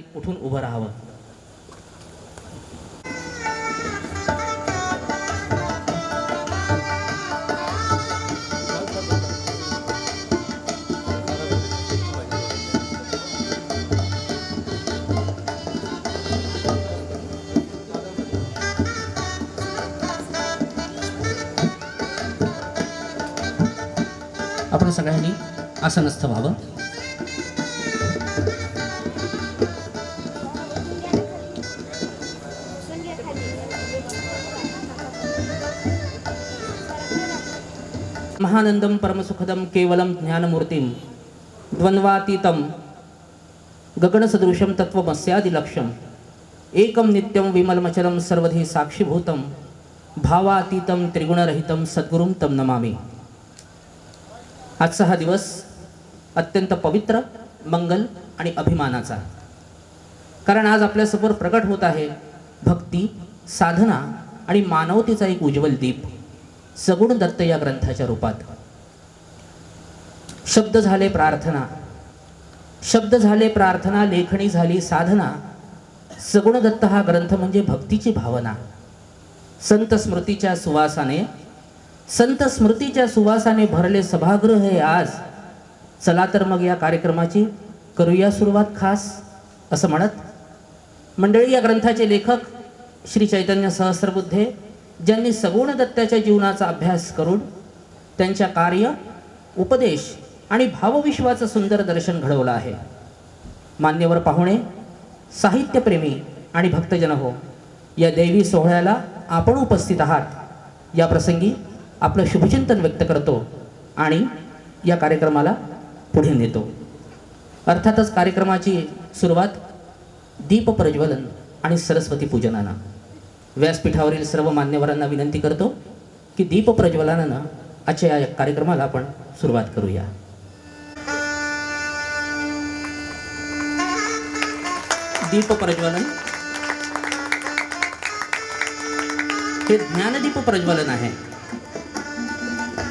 सगळ्यांनी उठून उभं राहावं. आपण सगळ्यांनी आसनस्थ व्हावं. महानंदम परमसुखदम केवलम ज्ञानमूर्तिम द्वंद्वातीतम गगनसदृशम तत्वमस्यादिलक्ष्यम एकम नित्यम विमलमचलम सर्वधी साक्षीभूतम भावातीतम त्रिगुणरहितम सद्गुरुम तम नमामि. आजचा हा दिवस अत्यंत पवित्र, मंगल आणि अभिमानाचा, कारण आज आपल्यासमोर प्रकट होत आहे भक्ती, साधना आणि मानवतेचा एक उज्ज्वल दीप सगुण दत्त या ग्रंथाच्या रूपात. शब्द झाले प्रार्थना, शब्द झाले प्रार्थना, लेखणी झाली साधना. सगुण दत्त हा ग्रंथ म्हणजे भक्तीची भावना. संत स्मृतीच्या सुवासाने, संत स्मृतीच्या सुवासाने भरले सभागृह हे आज. चला तर मग या कार्यक्रमाची करूया सुरुवात खास, असं म्हणत मंडळी, या ग्रंथाचे लेखक श्री चैतन्य सहस्रबुद्धे, ज्यांनी सगुण दत्ताच्या जीवनाचा अभ्यास करून त्यांच्या कार्य, उपदेश आणि भावविश्वाचं सुंदर दर्शन घडवलं आहे. मान्यवर पाहुणे, साहित्यप्रेमी आणि भक्तजन हो, या दैवी सोहळ्याला आपण उपस्थित आहात. या प्रसंगी आपलं शुभचिंतन व्यक्त करतो आणि या कार्यक्रमाला पुढे नेतो. अर्थातच कार्यक्रमाची सुरुवात दीप प्रज्वलन आणि सरस्वती पूजनानं. व्यासपीठावरील सर्व मान्यवरांना विनंती करतो की दीप प्रज्वलनानं आजच्या या कार्यक्रमाला आपण सुरुवात करूया. दीप प्रज्वलन हे ज्ञानदीप प्रज्वलन आहे.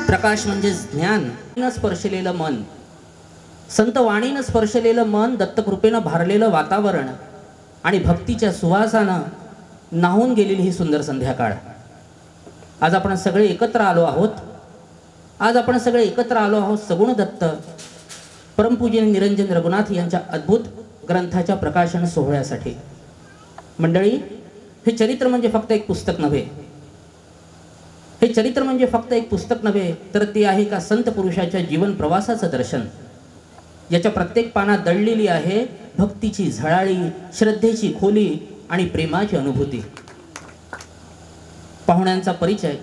प्रकाश म्हणजे ज्ञान स्पर्शलेलं मन, संत वाणीनं स्पर्शलेलं मन, दत्तकृपेनं भारलेलं वातावरण आणि भक्तीच्या सुवासानं न्हावून गेलेली ही सुंदर संध्याकाळ. आज आपण सगळे एकत्र आलो आहोत. आज आपण सगळे एकत्र आलो आहोत सगुण दत्त परमपूज्य निरंजन रघुनाथ यांच्या अद्भुत ग्रंथाच्या प्रकाशन सोहळ्यासाठी. मंडळी, हे चरित्र म्हणजे फक्त एक पुस्तक नव्हे. हे चरित्र म्हणजे फक्त एक पुस्तक नव्हे, तर ते आहे का संत पुरुषाच्या जीवन प्रवासाचं दर्शन. याच्या प्रत्येक पानात दडलेली आहे भक्तीची झळाळी, श्रद्धेची खोली आणि प्रेमाची अनुभूती. पाहुण्यांचा परिचय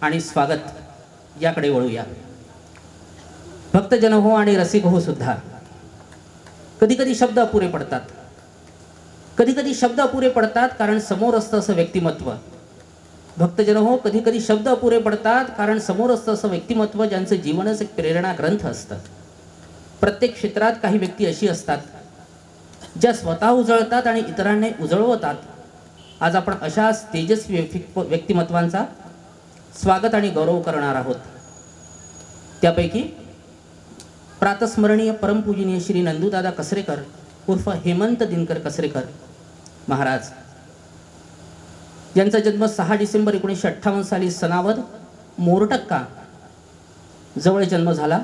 आणि स्वागत याकडे वळूया. भक्तजन हो आणि रसिक हो सुद्धा. कधी कधी शब्द अपुरे पडतात, कधी कधी शब्द अपुरे पडतात कारण समोर असतं असं व्यक्तिमत्व. भक्तजन हो, कधी कधी शब्द अपुरे पडतात कारण समोर असतं असं व्यक्तिमत्व ज्यांचं जीवनच एक प्रेरणा ग्रंथ असतं. प्रत्येक क्षेत्रात काही व्यक्ती अशी असतात ज्या स्वतः उजळतात आणि इतरांना उजळवतात. आज आपण अशा तेजस्वी व्यक्तिमत्वांचा स्वागत आणि गौरव करणार आहोत. त्यापैकी प्रातस्मरणीय परमपूजनीय श्री नंदूदादा कसरेकर उर्फ हेमंत दिनकर कसरेकर महाराज, यांचा जन्म 6 डिसेंबर 1958 साली सनावद मोरटक्का जवळ जन्म झाला.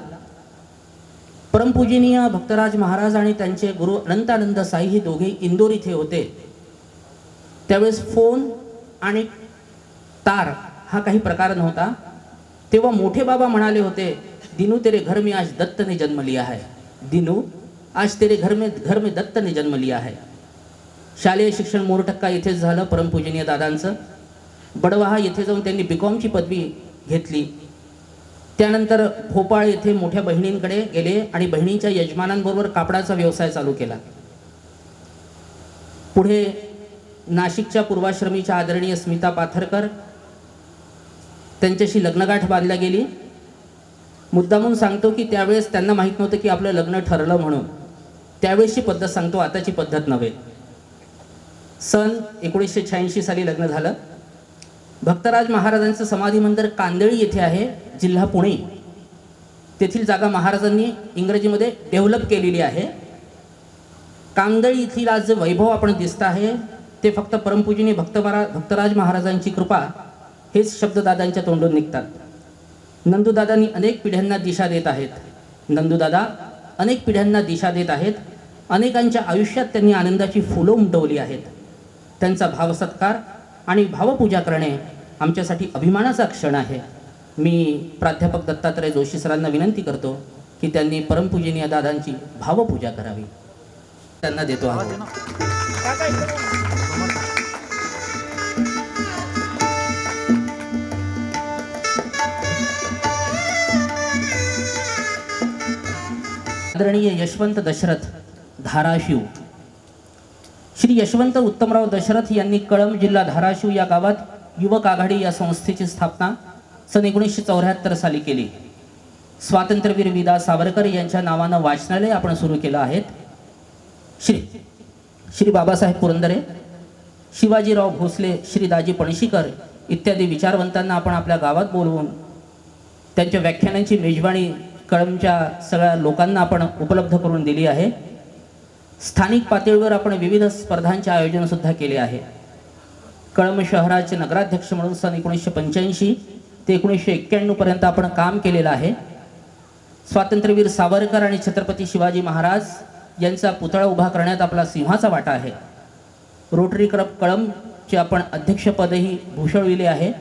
परमपूजनीय भक्तराज महाराज आणि त्यांचे गुरु अनंतानंद साई हे दोघे इंदोर इथे होते. त्यावेळेस फोन आणि तार हा काही प्रकार नव्हता. तेव्हा मोठे बाबा म्हणाले होते, दिनू तेरे घर में आज दत्त ने जन्म लिया है, दिनू आज तेरे घर में दत्त ने जन्म लिया है. शालेय शिक्षण मोरटक्का येथेच झालं परमपूजनीय दादांचं. बडवाहा येथे जाऊन त्यांनी बीकॉमची पदवी घेतली. त्यानंतर भोपाळ येथे मोठ्या बहिणींकडे गेले आणि बहिणींच्या यजमानांबरोबर कापडाचा व्यवसाय चालू केला. पुढे नाशिकच्या पूर्वाश्रमीच्या आदरणीय स्मिता पाथरकर, त्यांच्याशी लग्नगाठ बांधल्या गेली. मुद्दामून सांगतो की त्यावेळेस त्यांना माहीत नव्हतं की आपलं लग्न ठरलं म्हणून. त्यावेळेसची पद्धत सांगतो, आताची पद्धत नव्हे. सन 1986 साली लग्न झालं. भक्तराज महाराजांचं समाधी मंदिर कांदळी येथे आहे, जिल्हा पुणे. तेथील जागा महाराजांनी इंग्रजीमध्ये डेव्हलप केलेली आहे. कामदळी इथली आज जे वैभव आपण दिसत आहे ते फक्त परमपूजनीय भक्तराज महाराजांची कृपा, हेच शब्द दादांच्या तोंडून निघतात. नंदूदादांनी अनेक पिढ्यांना दिशा देत आहेत. नंदूदादा अनेक पिढ्यांना दिशा देत आहेत. अनेकांच्या आयुष्यात त्यांनी आनंदाची फुलं उमटवली आहेत. त्यांचा भावसत्कार आणि भावपूजा करणे आमच्यासाठी अभिमानाचा क्षण आहे. मी प्राध्यापक दत्तात्रय जोशी सरांना विनंती करतो की त्यांनी परमपूजनीय दादांची भावपूजा करावी. त्यांना देतो आहोत. आदरणीय यशवंत दशरथ धाराशिव, श्री यशवंत उत्तमराव दशरथ यांनी कळंब जिल्हा धाराशिव या गावात युवक आघाडी या संस्थेची स्थापना सन 1974 साली केली. स्वातंत्र्यवीर विदा सावरकर यांच्या नावानं वाचनालय आपण सुरू केलं आहे. श्री बाबासाहेब पुरंदरे, शिवाजीराव भोसले, श्री दाजी पणशीकर इत्यादी विचारवंतांना आपण आपल्या गावात बोलवून त्यांच्या व्याख्यानांची मेजवानी कळंबच्या सगळ्या लोकांना आपण उपलब्ध करून दिली आहे. स्थानिक पातळीवर आपण विविध स्पर्धांचे आयोजन सुद्धा केले आहे. कळंब शहराचे नगराध्यक्ष म्हणून सन 1985 ते 1991 पर्यंत आपण काम केलेलं आहे. स्वातंत्र्यवीर सावरकर आणि छत्रपती शिवाजी महाराज यांचा पुतळा उभा करण्यात आपला सिंहाचा वाटा आहे. रोटरी क्लब कळंबचे आपण अध्यक्षपदही भूषविले आहे.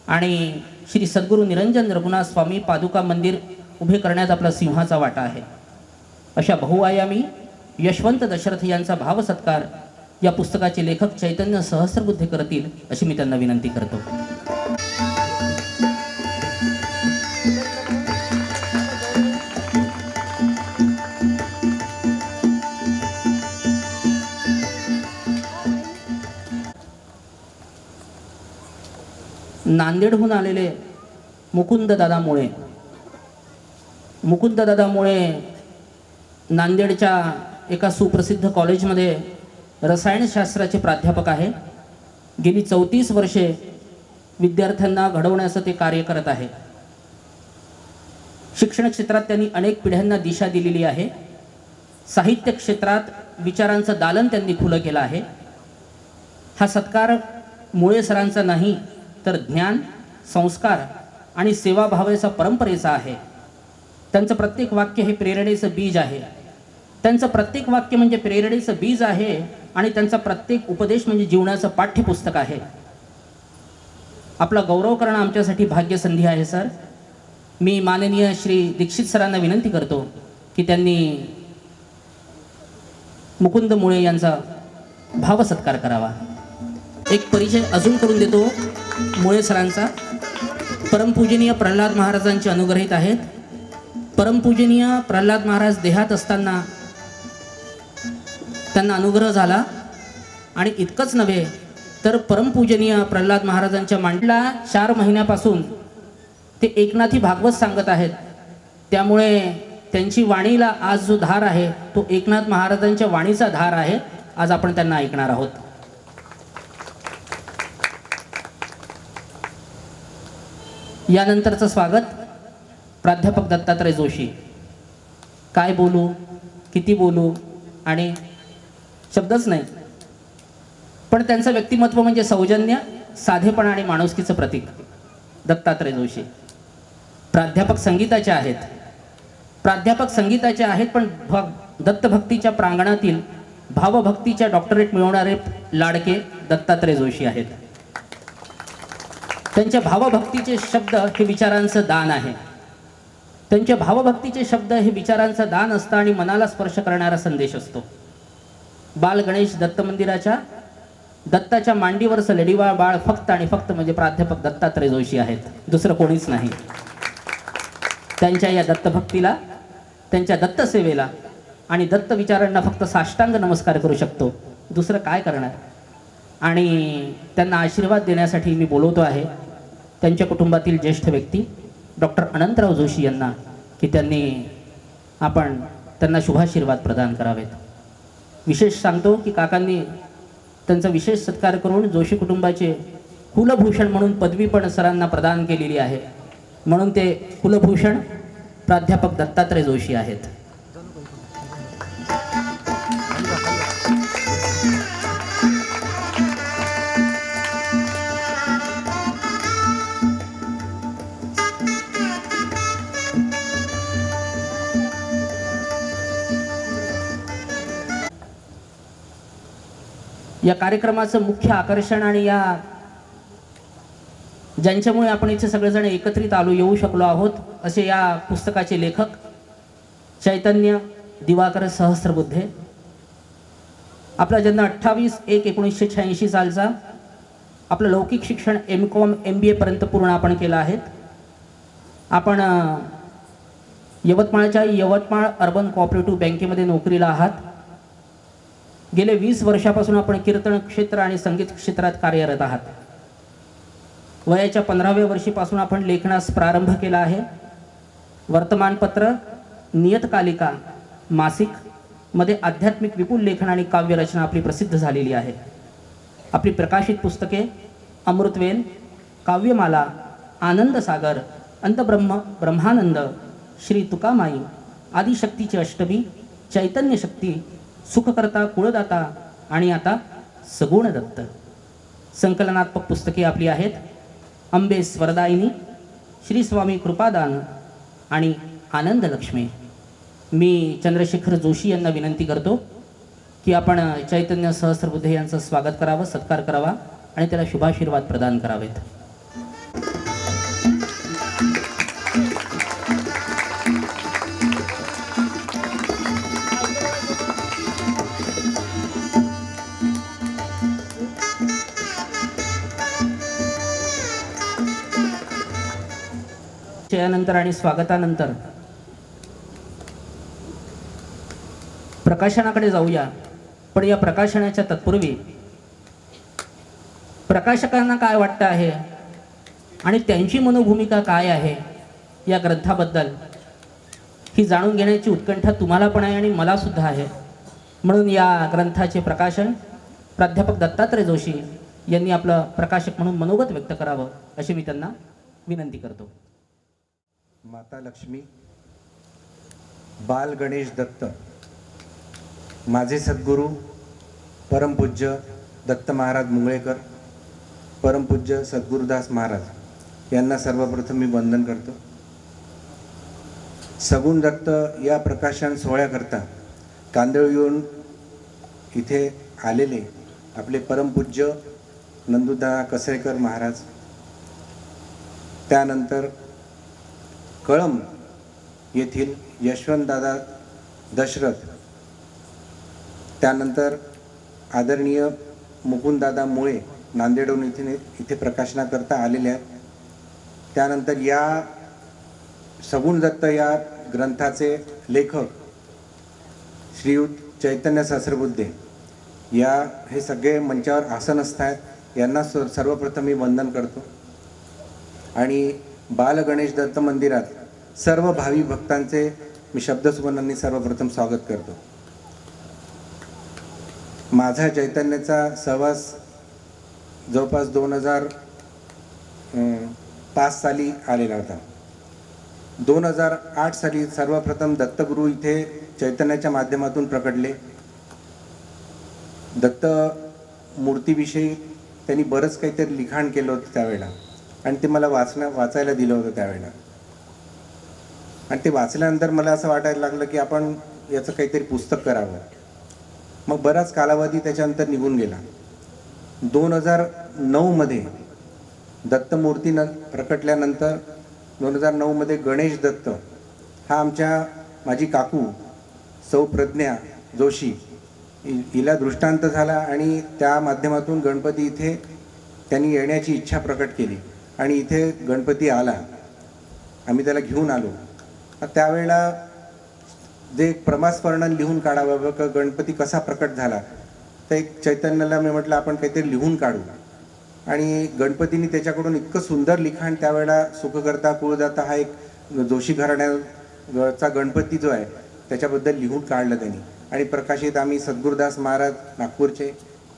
आणि श्री सद्गुरू निरंजन रघुनाथ स्वामी पादुका मंदिर उभे करण्यात आपला सिंहाचा वाटा आहे. अशा बहुआयामी यशवंत दशरथ यांचा भावसत्कार या पुस्तकाचे लेखक चैतन्य सहस्रबुद्धे करतील अशी मी त्यांना विनंती करतो. नांदेडहून आलेले मुकुंददादा मुळे नांदेडच्या एका सुप्रसिद्ध कॉलेजमध्ये रसायनशास्त्राचे प्राध्यापक आहे. गेली 34 वर्षे विद्यार्थ्यांना घडवण्याचं ते कार्य करत आहे. शिक्षण क्षेत्रात त्यांनी अनेक पिढ्यांना दिशा दिलेली आहे. साहित्य क्षेत्रात विचारांचं दालन त्यांनी खुलं केलं आहे. हा सत्कार मुळे सरांचा नाही तर ज्ञान, संस्कार आणि सेवाभावाचा परंपरेचा आहे. त्यांचं प्रत्येक वाक्य हे प्रेरणेचं बीज आहे. त्यांचं प्रत्येक वाक्य म्हणजे प्रेरणेचं बीज आहे आणि त्यांचा प्रत्येक उपदेश म्हणजे जीवनाचं पाठ्यपुस्तक आहे. आपला गौरव करणं आमच्यासाठी भाग्यसंधी आहे. सर, मी माननीय श्री दीक्षित सरांना विनंती करतो की त्यांनी मुकुंद मुळे यांचा भावसत्कार करावा. एक परिचय अजून करून देतो मुळे सरांचा. परमपूजनीय प्रल्हाद महाराजांचे अनुग्रहित आहेत. परमपूजनीय प्रल्हाद महाराज देहात असताना त्यांना अनुग्रह झाला आणि इतकंच नव्हे तर परमपूजनीय प्रल्हाद महाराजांच्या मांडला 4 महिन्यापासून ते एकनाथी भागवत सांगत आहेत. त्यामुळे त्यांची वाणीला आज जो धार आहे तो एकनाथ महाराजांच्या वाणीचा धार आहे. आज आपण त्यांना ऐकणार आहोत. यानंतरचं स्वागत प्राध्यापक दत्तात्रय जोशी. काय बोलू, किती बोलू आणि शब्दच नाही, पण त्यांचं व्यक्तिमत्व म्हणजे सौजन्य, साधेपणा आणि माणुसकीचं प्रतीक. दत्तात्रय जोशी प्राध्यापक संगीताचे आहेत, पण दत्तभक्तीच्या प्रांगणातील भावभक्तीच्या डॉक्टरेट मिळवणारे लाडके दत्तात्रय जोशी आहेत. त्यांच्या भावभक्तीचे शब्द हे विचारांचं दान आहे. त्यांच्या भावभक्तीचे शब्द हे विचारांचं दान असतं आणि मनाला स्पर्श करणारा संदेश असतो. बाल गणेश दत्त मंदिराच्या दत्ताच्या मांडीवरचं लढीवाळ बाळ फक्त आणि फक्त म्हणजे प्राध्यापक दत्तात्रय जोशी आहेत. दुसरं कोणीच नाही. त्यांच्या या दत्तभक्तीला, त्यांच्या दत्तसेवेला आणि दत्त विचारांना फक्त साष्टांग नमस्कार करू शकतो. दुसरं काय करणार. आणि त्यांना आशीर्वाद देण्यासाठी मी बोलवतो आहे त्यांच्या कुटुंबातील ज्येष्ठ व्यक्ती डॉक्टर अनंतराव जोशी यांना की आपण त्यांना शुभाशीर्वाद प्रदान करावेत. विशेष सांगतो की काकांनी त्यांचा विशेष सत्कार करून जोशी कुटुंबाचे कुलभूषण म्हणून पदवी पण सरांना प्रदान केलेली आहे. म्हणून ते कुलभूषण प्राध्यापक दत्तात्रय जोशी आहेत. या कार्यक्रमाचं मुख्य आकर्षण आणि या ज्यांच्यामुळे आपण इथे सगळेजण एकत्रित येऊ शकलो आहोत असे या पुस्तकाचे लेखक चैतन्य दिवाकर सहस्त्रबुद्धे. आपला जन्म 28/1/1986 सालचा. आपलं लौकिक शिक्षण M.Com MBA पर्यंत पूर्ण आपण केलं आहे. आपण यवतमाळच्या यवतमाळ अर्बन कोऑपरेटिव्ह बँकेमध्ये नोकरीला आहात. गेले 20 वर्षापासून आपण कीर्तन क्षेत्र आणि संगीत क्षेत्रात कार्यरत आहात. वयाच्या 15व्या वर्षीपासून आपण लेखनास प्रारंभ केला आहे. वर्तमानपत्र, नियतकालिका, मासिक मध्ये आध्यात्मिक विपुल लेखन आणि काव्यरचना आपली प्रसिद्ध झालेली आहे. आपली प्रकाशित पुस्तके अमृतवेल, काव्यमाला, आनंदसागर, अंतब्रह्म, ब्रह्मानंद, श्री तुकामाई, आदिशक्तीची अष्टमी, चैतन्य शक्ती, सुखकर्ता, कुळदाता आणि आता सगुण दत्त. संकलनात्मक पुस्तके आपली आहेत. अंबे स्वरदायिनी, श्री स्वामी कृपादान आणि आनंद लक्ष्मी. मी चंद्रशेखर जोशी यांना विनंती करतो की आपण चैतन्य सहस्त्रबुद्धे यांचं स्वागत करावं, सत्कार करावा आणि त्याला शुभाशीर्वाद प्रदान करावेत. नंतर आणि स्वागतानंतर प्रकाशनाकडे जाऊया. पण या प्रकाशनाच्या तत्पूर्वी प्रकाशकांना काय वाटतं आहे आणि त्यांची मनोभूमिका काय आहे या ग्रंथाबद्दल ही जाणून घेण्याची उत्कंठा तुम्हाला पण आहे आणि मला सुद्धा आहे. म्हणून या ग्रंथाचे प्रकाशन प्राध्यापक दत्तात्रय जोशी यांनी आपलं प्रकाशक म्हणून मनोगत व्यक्त करावं अशी मी त्यांना विनंती करतो. माता लक्ष्मी, बाल गणेश दत्त, माझे सद्गुरू परमपूज्य दत्त महाराज मुंगळेकर, परमपूज्य सद्गुरुदास महाराज यांना सर्वप्रथम मी वंदन करतो. सगुण दत्त या प्रकाशन सोहळ्याकरता कांदळ येऊन इथे आलेले आपले परमपूज्य नंदुदा कसरेकर महाराज, त्यानंतर कळंब येथील यशवंतदादा दशरथ, त्यानंतर आदरणीय मुकुंददादा मुळे नांदेडहून इथे प्रकाशनाकरता आलेले आहेत. त्यानंतर या सगुण दत्त या ग्रंथाचे लेखक श्रीयुत चैतन्य सहस्त्रबुद्धे या हे सगळे मंचावर आसनस्थ आहेत. यांना सर्वप्रथम मी वंदन करतो. आणि बाल गणेश दत्त मंदिरात सर्व भावी भक्तांचे मी शब्दसुमनांनी सर्वप्रथम स्वागत करतो. माझा चैतन्याचा सहवास जवळपास 2005 साली आलेला होता. 2008 साली सर्वप्रथम दत्तगुरू इथे चैतन्याच्या माध्यमातून प्रकटले. दत्त मूर्तीविषयी त्यांनी बरंच काहीतरी लिखाण केलं होतं त्यावेळेला आणि ते मला वाचायला दिलं होतं त्यावेळेला. आणि ते वाचल्यानंतर मला असं वाटायला लागलं की आपण याचं काहीतरी पुस्तक करावं. मग बराच कालावधी त्याच्यानंतर निघून गेला. 2009 मध्ये दत्तमूर्ती प्रकटल्यानंतर 2009 मध्ये गणेश दत्त हा माझी काकू सौ प्रज्ञा जोशी हिला दृष्टांत झाला आणि त्या माध्यमातून गणपती इथे त्यांनी येण्याची इच्छा प्रकट केली आणि इथे गणपती आला. आम्ही त्याला घेऊन आलो. त्यावेळेला जे प्रमास वर्णन लिहून काढावं का गणपती कसा प्रकट झाला तर एक चैतन्याला मी म्हटलं आपण काहीतरी लिहून काढू. आणि गणपतीने त्याच्याकडून इतकं सुंदर लिखाण त्यावेळेला सुखकर्ता कुळदाता हा एक जोशी घराण्याचा गणपती जो आहे त्याच्याबद्दल लिहून काढलं त्यांनी. आणि प्रकाशित आम्ही सद्गुरुदास महाराज नागपूरचे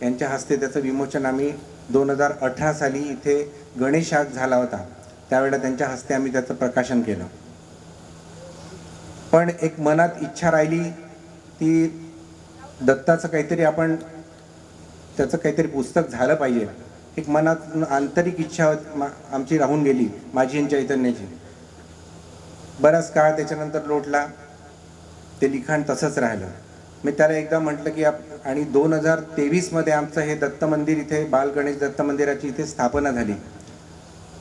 यांच्या हस्ते त्याचं विमोचन आम्ही 2018 साली इथे गणेशात झाला होता त्यावेळेला त्यांच्या हस्ते आम्ही त्याचं प्रकाशन केलं. पण एक मनात इच्छा राहिली ती दत्ताचं काहीतरी आपण त्याचं काहीतरी पुस्तक झालं पाहिजे. एक मनात आंतरिक इच्छा आमची राहून गेली, माझी आणि चैतन्याची. बराच काळ त्याच्यानंतर लोटला, ते लिखाण तसंच राहिलं. मी त्याला एकदा म्हटलं की आणि 2023मध्ये आमचं हे दत्त मंदिर इथे बाल गणेश दत्त मंदिराची इथे स्थापना झाली.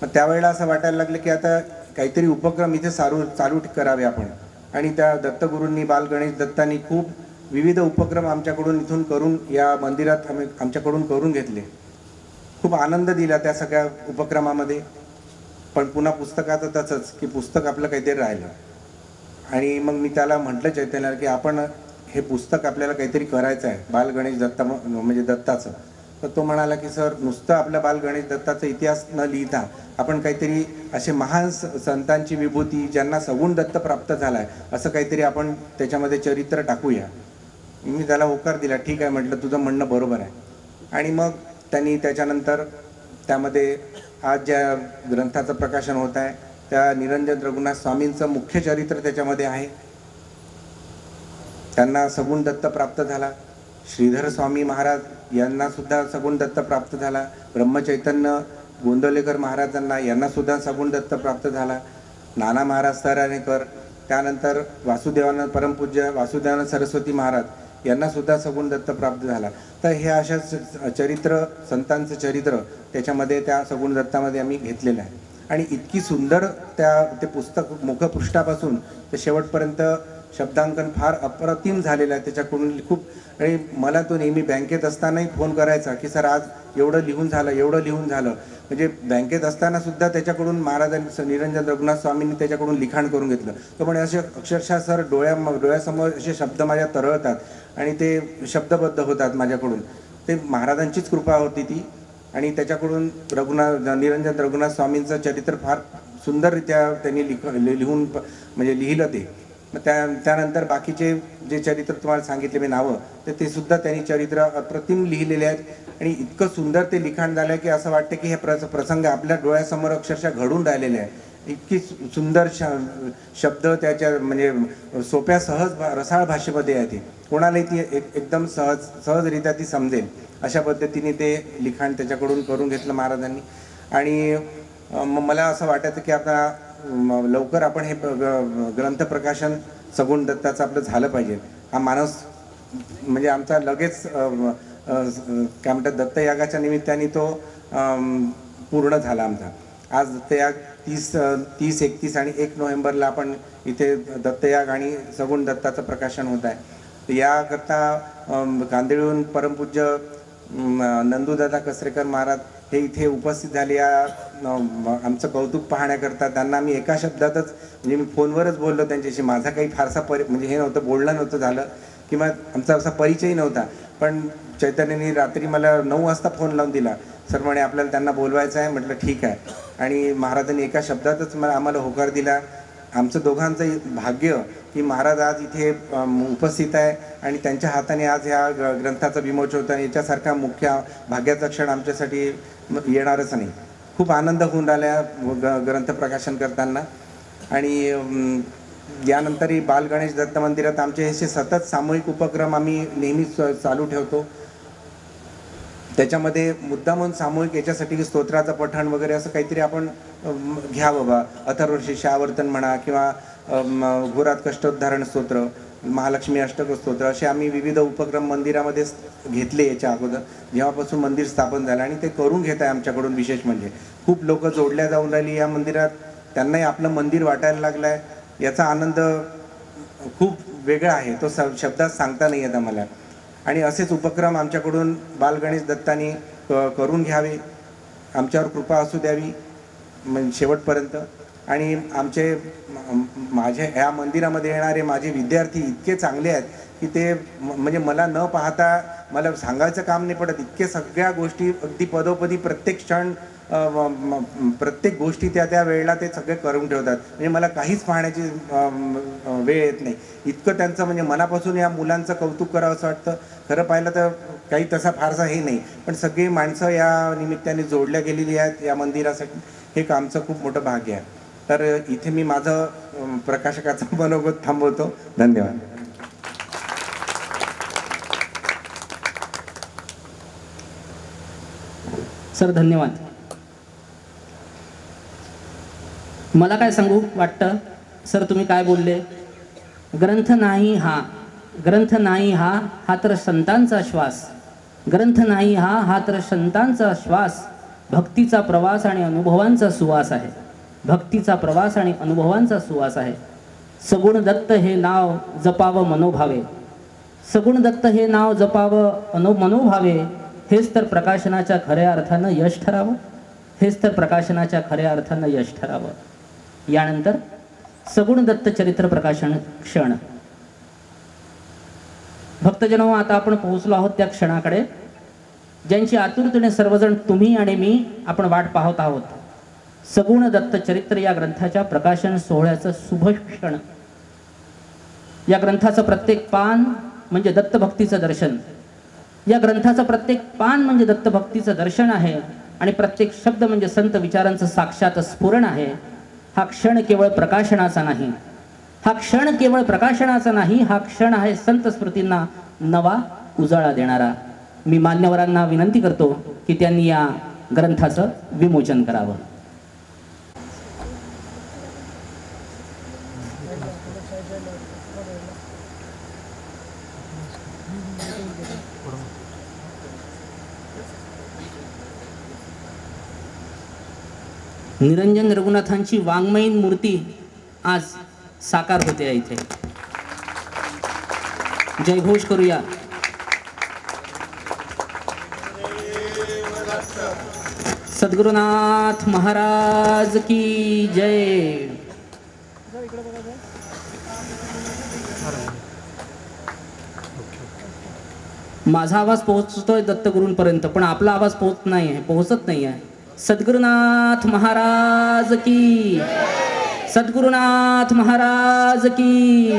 मग त्यावेळेला असं वाटायला लागलं की आता काहीतरी उपक्रम इथे चालू करावे आपण. आणि त्या दत्तगुरूंनी बाल गणेश दत्तांनी खूप विविध उपक्रम आमच्याकडून इथून करून या मंदिरात आमच्याकडून करून घेतले. खूप आनंद दिला त्या सगळ्या उपक्रमामध्ये. पण पुन्हा पुस्तकाचं तसंच की पुस्तक आपलं काहीतरी राहिलं. आणि मग मी त्याला म्हटलं चैतन्याला की आपण हे पुस्तक आपल्याला काहीतरी करायचं आहे बाल गणेश दत्ता म्हणजे दत्ताचं. तर तो म्हणाला की सर नुसतं आपल्या बाल गणेश दत्ताचा इतिहास न लिहिता आपण काहीतरी असे महान संतांची विभूती ज्यांना सगुण दत्त प्राप्त झाला आहे असं काहीतरी आपण त्याच्यामध्ये चरित्र टाकूया. मी त्याला होकार दिला. ठीक आहे म्हटलं, तुझं म्हणणं बरोबर आहे. आणि मग त्यांनी त्याच्यानंतर त्यामध्ये आज ज्या ग्रंथाचं प्रकाशन होत आहे त्या निरंजन रघुनाथ स्वामींचं मुख्य चरित्र त्याच्यामध्ये आहे. त्यांना सगुण दत्त प्राप्त झाला. श्रीधर स्वामी महाराज यांना सुद्धा सगुण दत्त प्राप्त झाला. ब्रह्मचैतन्य गोंदवलेकर महाराजांना यांना सुद्धा सगुण दत्त प्राप्त झाला. नाना महाराज तराणेकर, त्यानंतर वासुदेवानंद परमपूज्य वासुदेवानंद सरस्वती महाराज यांना सुद्धा सगुण दत्त प्राप्त झाला. तर हे अशा चरित्र संतांचं चरित्र त्याच्यामध्ये त्या सगुण दत्तामध्ये आम्ही घेतलेलं आहे. आणि इतकी सुंदर ते पुस्तक मुखपृष्ठापासून ते शेवटपर्यंत शब्दांकन फार अप्रतिम झालेलं आहे त्याच्याकडून. खूप आणि मला तो नेहमी बँकेत असतानाही फोन करायचा की सर आज एवढं लिहून झालं. म्हणजे बँकेत असताना सुद्धा त्याच्याकडून महाराजांनी निरंजन रघुनाथ स्वामींनी त्याच्याकडून लिखाण करून घेतलं. तो म्हणे असे अक्षरशः सर डोळ्यासमोर असे शब्द माझ्या तरळतात आणि ते शब्दबद्ध होतात माझ्याकडून. ते महाराजांचीच कृपा होती ती. आणि त्याच्याकडून निरंजन रघुनाथ स्वामींचं चरित्र फार सुंदररित्या त्यांनी लिहून म्हणजे लिहिलं ते. मग त्यानंतर बाकीचे जे चरित्र तुम्हाला सांगितले मी नावं तर ते सुद्धा त्यांनी चरित्र अप्रतिम लिहिलेले आहेत. आणि इतकं सुंदर ते लिखाण झालं की असं वाटतं की हे प्रसंग आपल्या डोळ्यासमोर अक्षरशः घडून राहिलेले आहे. इतकी सुंदर शब्द त्याच्या म्हणजे सोप्या रसाळ भाषेमध्ये आहे. ती कोणालाही ती एकदम सहजरित्या ती समजेल अशा पद्धतीने ते लिखाण त्याच्याकडून करून घेतलं महाराजांनी. आणि मला असं वाटायचं की आता लवकर आपण हे ग्रंथ प्रकाशन सगुण दत्ताचं आपलं झालं पाहिजे. हा मानस म्हणजे आमचा लगेच काय म्हणतात दत्तयागाच्या निमित्ताने तो पूर्ण झाला आमचा. आज दत्तयाग 30, 31 आणि 1 नोव्हेंबरला आपण इथे दत्तयाग आणि सगुण दत्ताचं प्रकाशन होत आहे. याकरता गांधीहून परमपूज्य नंदूदादा कसरेकर महाराज हे इथे उपस्थित झाले. आमचं कौतुक पाहण्याकरता त्यांना मी एका शब्दातच म्हणजे मी फोनवरच बोललो त्यांच्याशी. माझा काही फारसा म्हणजे हे नव्हतं, बोलणं नव्हतं झालं किंवा आमचा असा परिचय नव्हता. पण चैतन्यनी रात्री मला 9 वाजता फोन लावून दिला. सर म्हणे आपल्याला त्यांना बोलवायचं आहे. म्हटलं ठीक आहे. आणि महाराजांनी एका शब्दातच आम्हाला होकार दिला. आमचं दोघांचं भाग्य की महाराज आज इथे उपस्थित आहे आणि त्यांच्या हाताने आज ह्या ग्रंथाचं विमोचन होतं. आणि याच्यासारखा मुख्य भाग्याचा क्षण आमच्यासाठी येणारच नाही. खूप आनंद होऊन राहिला ग्रंथ प्रकाशन करताना. आणि यानंतरही बाल गणेश दत्त मंदिरात आमचे हे सतत सामूहिक उपक्रम आम्ही नेहमी चालू ठेवतो. त्याच्यामध्ये मुद्दामून सामूहिक याच्यासाठी स्तोत्राचं पठण वगैरे असं काहीतरी आपण घ्यावं बा. अथर्वशीर्ष आवर्तन म्हणा किंवा घोरात कष्टोद्धारण स्तोत्र, महालक्ष्मी अष्टक स्तोत्र असे आम्ही विविध उपक्रम मंदिरामध्ये घेतले याच्या अगोदर जेव्हापासून मंदिर स्थापन झालं. आणि ते करून घेत आहे आमच्याकडून. विशेष म्हणजे खूप लोक जोडल्या जाऊन राहिली या मंदिरात. त्यांनाही आपलं मंदिर वाटायला लागलं आहे. याचा आनंद खूप वेगळा आहे, तो शब्दात सांगता नाही येत आम्हाला. आणि असेच उपक्रम आमच्याकडून बाल गणेश दत्तांनी करून घ्यावे, आमच्यावर कृपा असू द्यावी म्हणजे शेवटपर्यंत. आणि माझ्या ह्या मंदिरामध्ये येणारे माझे विद्यार्थी इतके चांगले आहेत की ते म्हणजे मला न पाहता मला सांगायचं काम नाही पडत. इतके सगळ्या गोष्टी अगदी पदोपदी प्रत्येक क्षण प्रत्येक गोष्टी त्या वेळेला ते सगळे करून ठेवतात. म्हणजे मला काहीच पाहण्याची वेळ येत नाही. इतकं त्यांचं म्हणजे मनापासून या मुलांचं कौतुक करावं असं वाटतं. खरं पाहिलं तर काही तसा फारसा हे नाही, पण सगळी माणसं या निमित्ताने जोडल्या गेलेली आहेत या मंदिरासाठी. हे आमचं खूप मोठं भाग्य आहे. तर इथे मी माझं प्रकाशकाचं मनोगत थांबवतो. धन्यवाद. सर धन्यवाद. मला काय सांगू वाटतं सर, तुम्ही काय बोलले, ग्रंथ नाही हा ग्रंथ नाही हा तर संतांचा श्वास. ग्रंथ नाही हा तर संतांचा श्वास. भक्तीचा प्रवास आणि अनुभवांचा सुवास आहे. भक्तीचा प्रवास आणि अनुभवांचा सुवास आहे. सगुण दत्त हे नाव जपावं मनोभावे. सगुण दत्त हे नाव जपावं मनोभावे. हेच तर प्रकाशनाच्या खऱ्या अर्थानं यश ठरावं. हेच तर प्रकाशनाच्या खऱ्या अर्थानं यश ठरावं. यानंतर सगुण दत्त चरित्र प्रकाशन क्षण. भक्तजनो, आता आपण पोहोचलो आहोत त्या क्षणाकडे ज्यांची आतुरतेने सर्वजण तुम्ही आणि मी आपण वाट पाहत आहोत. सगुण दत्त चरित्र या ग्रंथाच्या प्रकाशन सोहळ्याचं शुभ क्षण. या ग्रंथाचं प्रत्येक पान म्हणजे दत्तभक्तीचं दर्शन. या ग्रंथाचं प्रत्येक पान म्हणजे दत्तभक्तीचं दर्शन आहे आणि प्रत्येक शब्द म्हणजे संत विचारांचं साक्षात स्फुरण आहे. हा क्षण केवळ प्रकाशनाचा नाही. हा क्षण केवळ प्रकाशनाचा नाही. हा क्षण आहे संत स्मृतींना नवा उजाळा देणारा. मी मान्यवरांना विनंती करतो की त्यांनी या ग्रंथाचं विमोचन करावं. निरंजन रघुनाथांची वाङ्मयीन मूर्ती आज साकार होते आहे इथे. जयघोष करूया. सद्गुरुनाथ महाराज की जय. माझा आवाज पोहोचतोय दत्तगुरूंपर्यंत, पण आपला आवाज पोहोचत नाही आहे. सद्गुरुनाथ महाराज की. सद्गुरुनाथ महाराज की.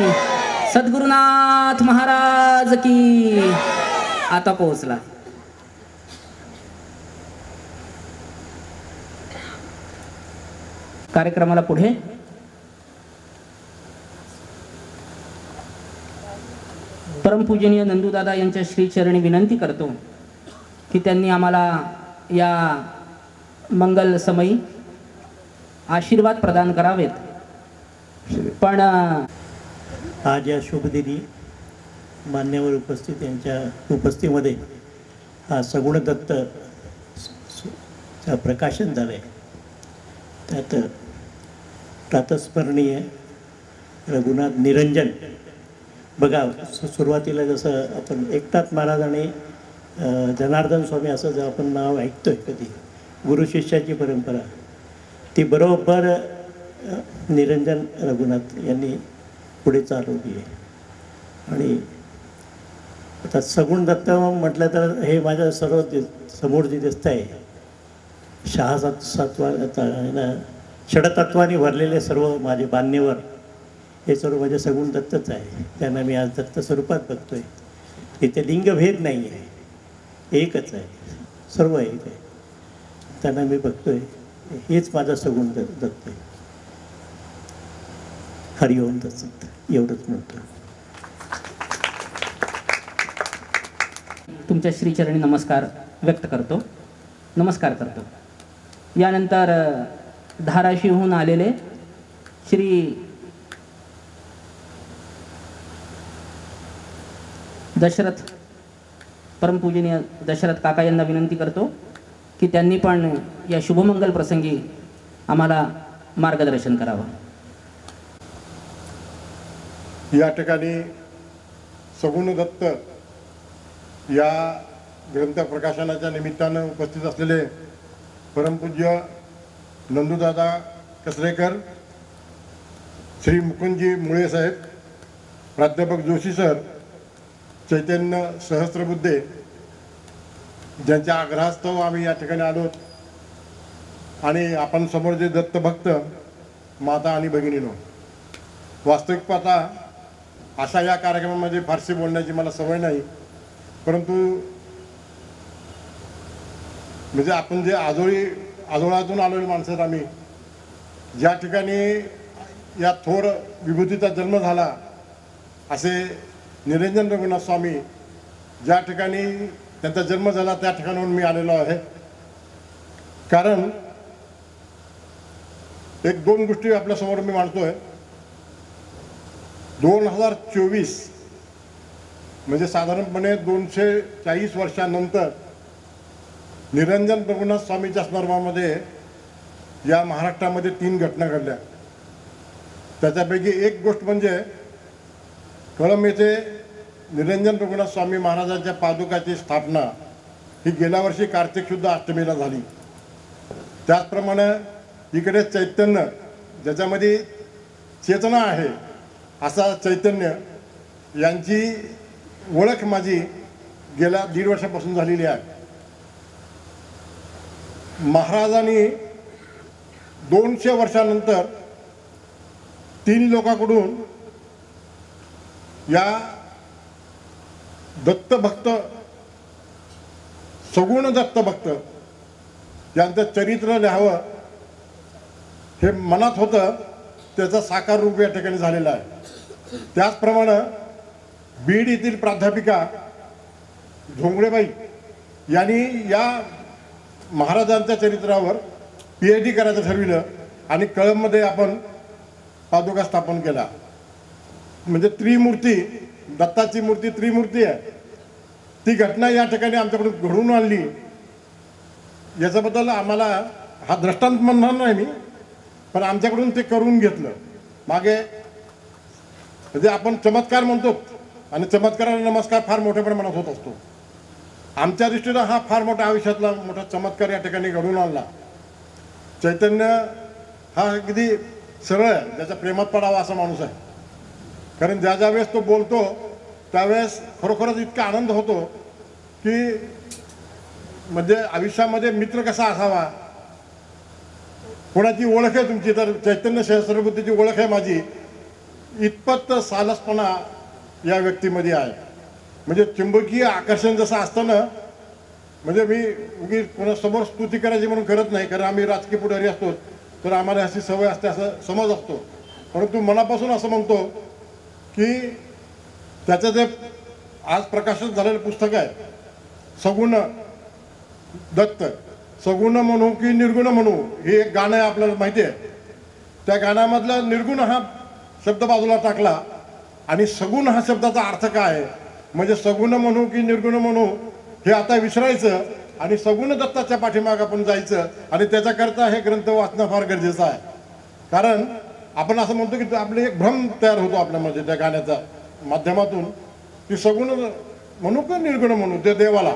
सद्गुरुनाथ महाराज की. आता पोहोचला. कार्यक्रमाला पुढे परमपूजनीय नंदूदादा यांच्या श्रीचरणी विनंती करतो की त्यांनी आम्हाला या मंगल समयी आशीर्वाद प्रदान करावेत. पण आज या शुभदिनी मान्यवर उपस्थित यांच्या उपस्थितीमध्ये हा सगुण दत्त चं प्रकाशन झालं आहे. त्यात प्रातस्मरणीय रघुनाथ निरंजन. बघा, सुरुवातीला जसं आपण एकनाथ महाराज आणि जनार्दन स्वामी असं जर आपण नाव ऐकतोय कधी, गुरु शिष्याची परंपरा, ती बरोबर निरंजन रघुनाथ यांनी पुढे चालवली आहे. आणि आता सगुण दत्त म्हटलं तर हे माझ्या सर्व समोर जे दिसत आहे षडतत्वाने भरलेले सर्व माझे मान्यवर हे सर्व माझे सगुण दत्तच आहे. त्यांना मी आज दत्त स्वरूपात बघतोय. इथे लिंगभेद नाही आहे, एकच आहे, सर्व एक आहे. त्यांना मी बघतोय. हेच माझा सगुण दत्त आहे. हरिओम दत्त. एवढंच म्हणतो. तुमच्या श्रीचरणी नमस्कार व्यक्त करतो. नमस्कार करतो. यानंतर धाराशिवहून आलेले श्री दशरथ, परमपूजनीय दशरथ काका यांना विनंती करतो की त्यांनी पण या शुभमंगल प्रसंगी आम्हाला मार्गदर्शन करावं. या ठिकाणी सगुण दत्त या ग्रंथ प्रकाशनाच्या निमित्तानं उपस्थित असलेले परमपूज्य नंदूदादा कसरेकर, श्री मुकुंदजी मुळे साहेब, प्राध्यापक जोशी सर, चैतन्य सहस्त्रबुद्धे, ज्यांच्या आग्रहास्तव आम्ही या ठिकाणी आलो. आणि आपण समोर जे दत्तभक्त माता आणि भगिनीनो, वास्तविक पाहता अशा या कार्यक्रमामध्ये फारशी बोलण्याची मला सवय नाही, परंतु म्हणजे आपण जे आजोळातून आलेली माणसं आहेत आम्ही, ज्या ठिकाणी या थोर विभूतीचा जन्म झाला असे निरंजन रघुनाथ स्वामी, ज्या ठिकाणी त्यांचा जन्म झाला त्या ठिकाणाहून मी आलेलो आहे. कारण एक दोन गोष्टी आपल्यासमोर मी मांडतोय. 2024 म्हणजे साधारणपणे 240 वर्षानंतर निरंजन रघुनाथ स्वामीच्या संदर्भामध्ये या महाराष्ट्रामध्ये 3 घटना घडल्या. त्याच्यापैकी एक गोष्ट म्हणजे कळंब येथे निरंजन रघुनाथ स्वामी महाराजांच्या पादुकाची स्थापना ही गेल्या वर्षी कार्तिक शुद्ध अष्टमीला झाली. त्याचप्रमाणे इकडे चैतन्य, ज्याच्यामध्ये चेतना आहे असा चैतन्य, यांची ओळख माझी गेल्या 1.5 वर्षापासून झालेली आहे. महाराजांनी 200 वर्षानंतर 3 लोकांकडून या दत्तभक्त, सगुण दत्तभक्त यांचं चरित्र लिहावं हे मनात होतं, त्याचं साकार रूप या ठिकाणी झालेलं आहे. त्याचप्रमाणे बीड येथील प्राध्यापिका झोंगडेबाई यांनी या महाराजांच्या चरित्रावर PhD करायचं ठरविलं आणि कळंबमध्ये आपण पादुका स्थापन केला. म्हणजे त्रिमूर्ती, दत्ताची मूर्ती त्रिमूर्ती आहे, ती घटना या ठिकाणी आमच्याकडून घडवून आणली. याच्याबद्दल आम्हाला हा दृष्टांत म्हणणार नाही मी, पण आमच्याकडून ते करून घेतलं. मागे म्हणजे आपण चमत्कार म्हणतो आणि चमत्काराला नमस्कार फार मोठ्या प्रमाणात होत असतो. आमच्या दृष्टीनं हा फार मोठा आयुष्यातला मोठा चमत्कार या ठिकाणी घडवून आणला. चैतन्य हा अगदी सरळ आहे, ज्याच्या प्रेमात पडावा असा माणूस आहे. कारण ज्या वेळेस तो बोलतो त्यावेळेस खरोखरच इतका आनंद होतो की म्हणजे आयुष्यामध्ये मित्र कसा असावा, कोणाची ओळख आहे तुमची, तर चैतन्य सहस्रबुद्धीची ओळख आहे माझी, इतपत सालसपणा या व्यक्तीमध्ये आहे. म्हणजे चुंबकीय आकर्षण जसं असतं ना, म्हणजे मी उगी कोणासमोर स्तुती करायची म्हणून करत नाही, कारण आम्ही राजकीय पुढारी असतो तर आम्हाला अशी सवय असते असं समज असतो. परंतु मनापासून असं म्हणतो की त्याचं जे आज प्रकाशित झालेलं पुस्तक आहे सगुण दत्त, सगुण म्हणू की निर्गुण म्हणू, हे एक गाणं आहे आपल्याला माहिती आहे. त्या गाण्यामधला निर्गुण हा शब्द बाजूला टाकला आणि सगुण हा शब्दाचा अर्थ काय आहे, म्हणजे सगुण म्हणू की निर्गुण म्हणू हे आता विसरायचं आणि सगुण दत्ताच्या पाठीमागे आपण जायचं. आणि त्याच्याकरता हे ग्रंथ वाचणं फार गरजेचं आहे. कारण आपण असं म्हणतो की आपले एक भ्रम तयार होतो आपल्यामध्ये त्या गाण्याच्या माध्यमातून की सगुण म्हणू का निर्गुण म्हणू ते देवाला.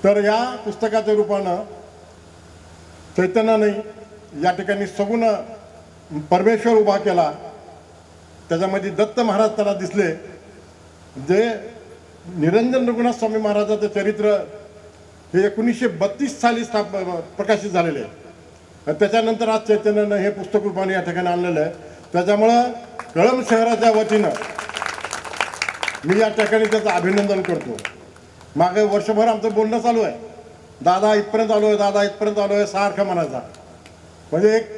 तर या पुस्तकाच्या रूपानं चैतन्याने या ठिकाणी सगुण परमेश्वर उभा केला. त्याच्यामध्ये दत्त महाराज त्याला दिसले, जे निरंजन रघुनाथ स्वामी महाराजाचं चरित्र हे 1932 साली प्रकाशित झालेले आहे. त्याच्यानंतर आज चैतन्यानं हे पुस्तक रूपाने या ठिकाणी आणलेलं आहे. त्याच्यामुळं कळंब शहराच्या वतीनं मी या ठिकाणी त्याचं अभिनंदन करतो. मागे वर्षभर आमचं बोलणं चालू आहे, दादा इथपर्यंत आलो आहे, दादा इथपर्यंत आलो आहे सारखं म्हणायचा. म्हणजे एक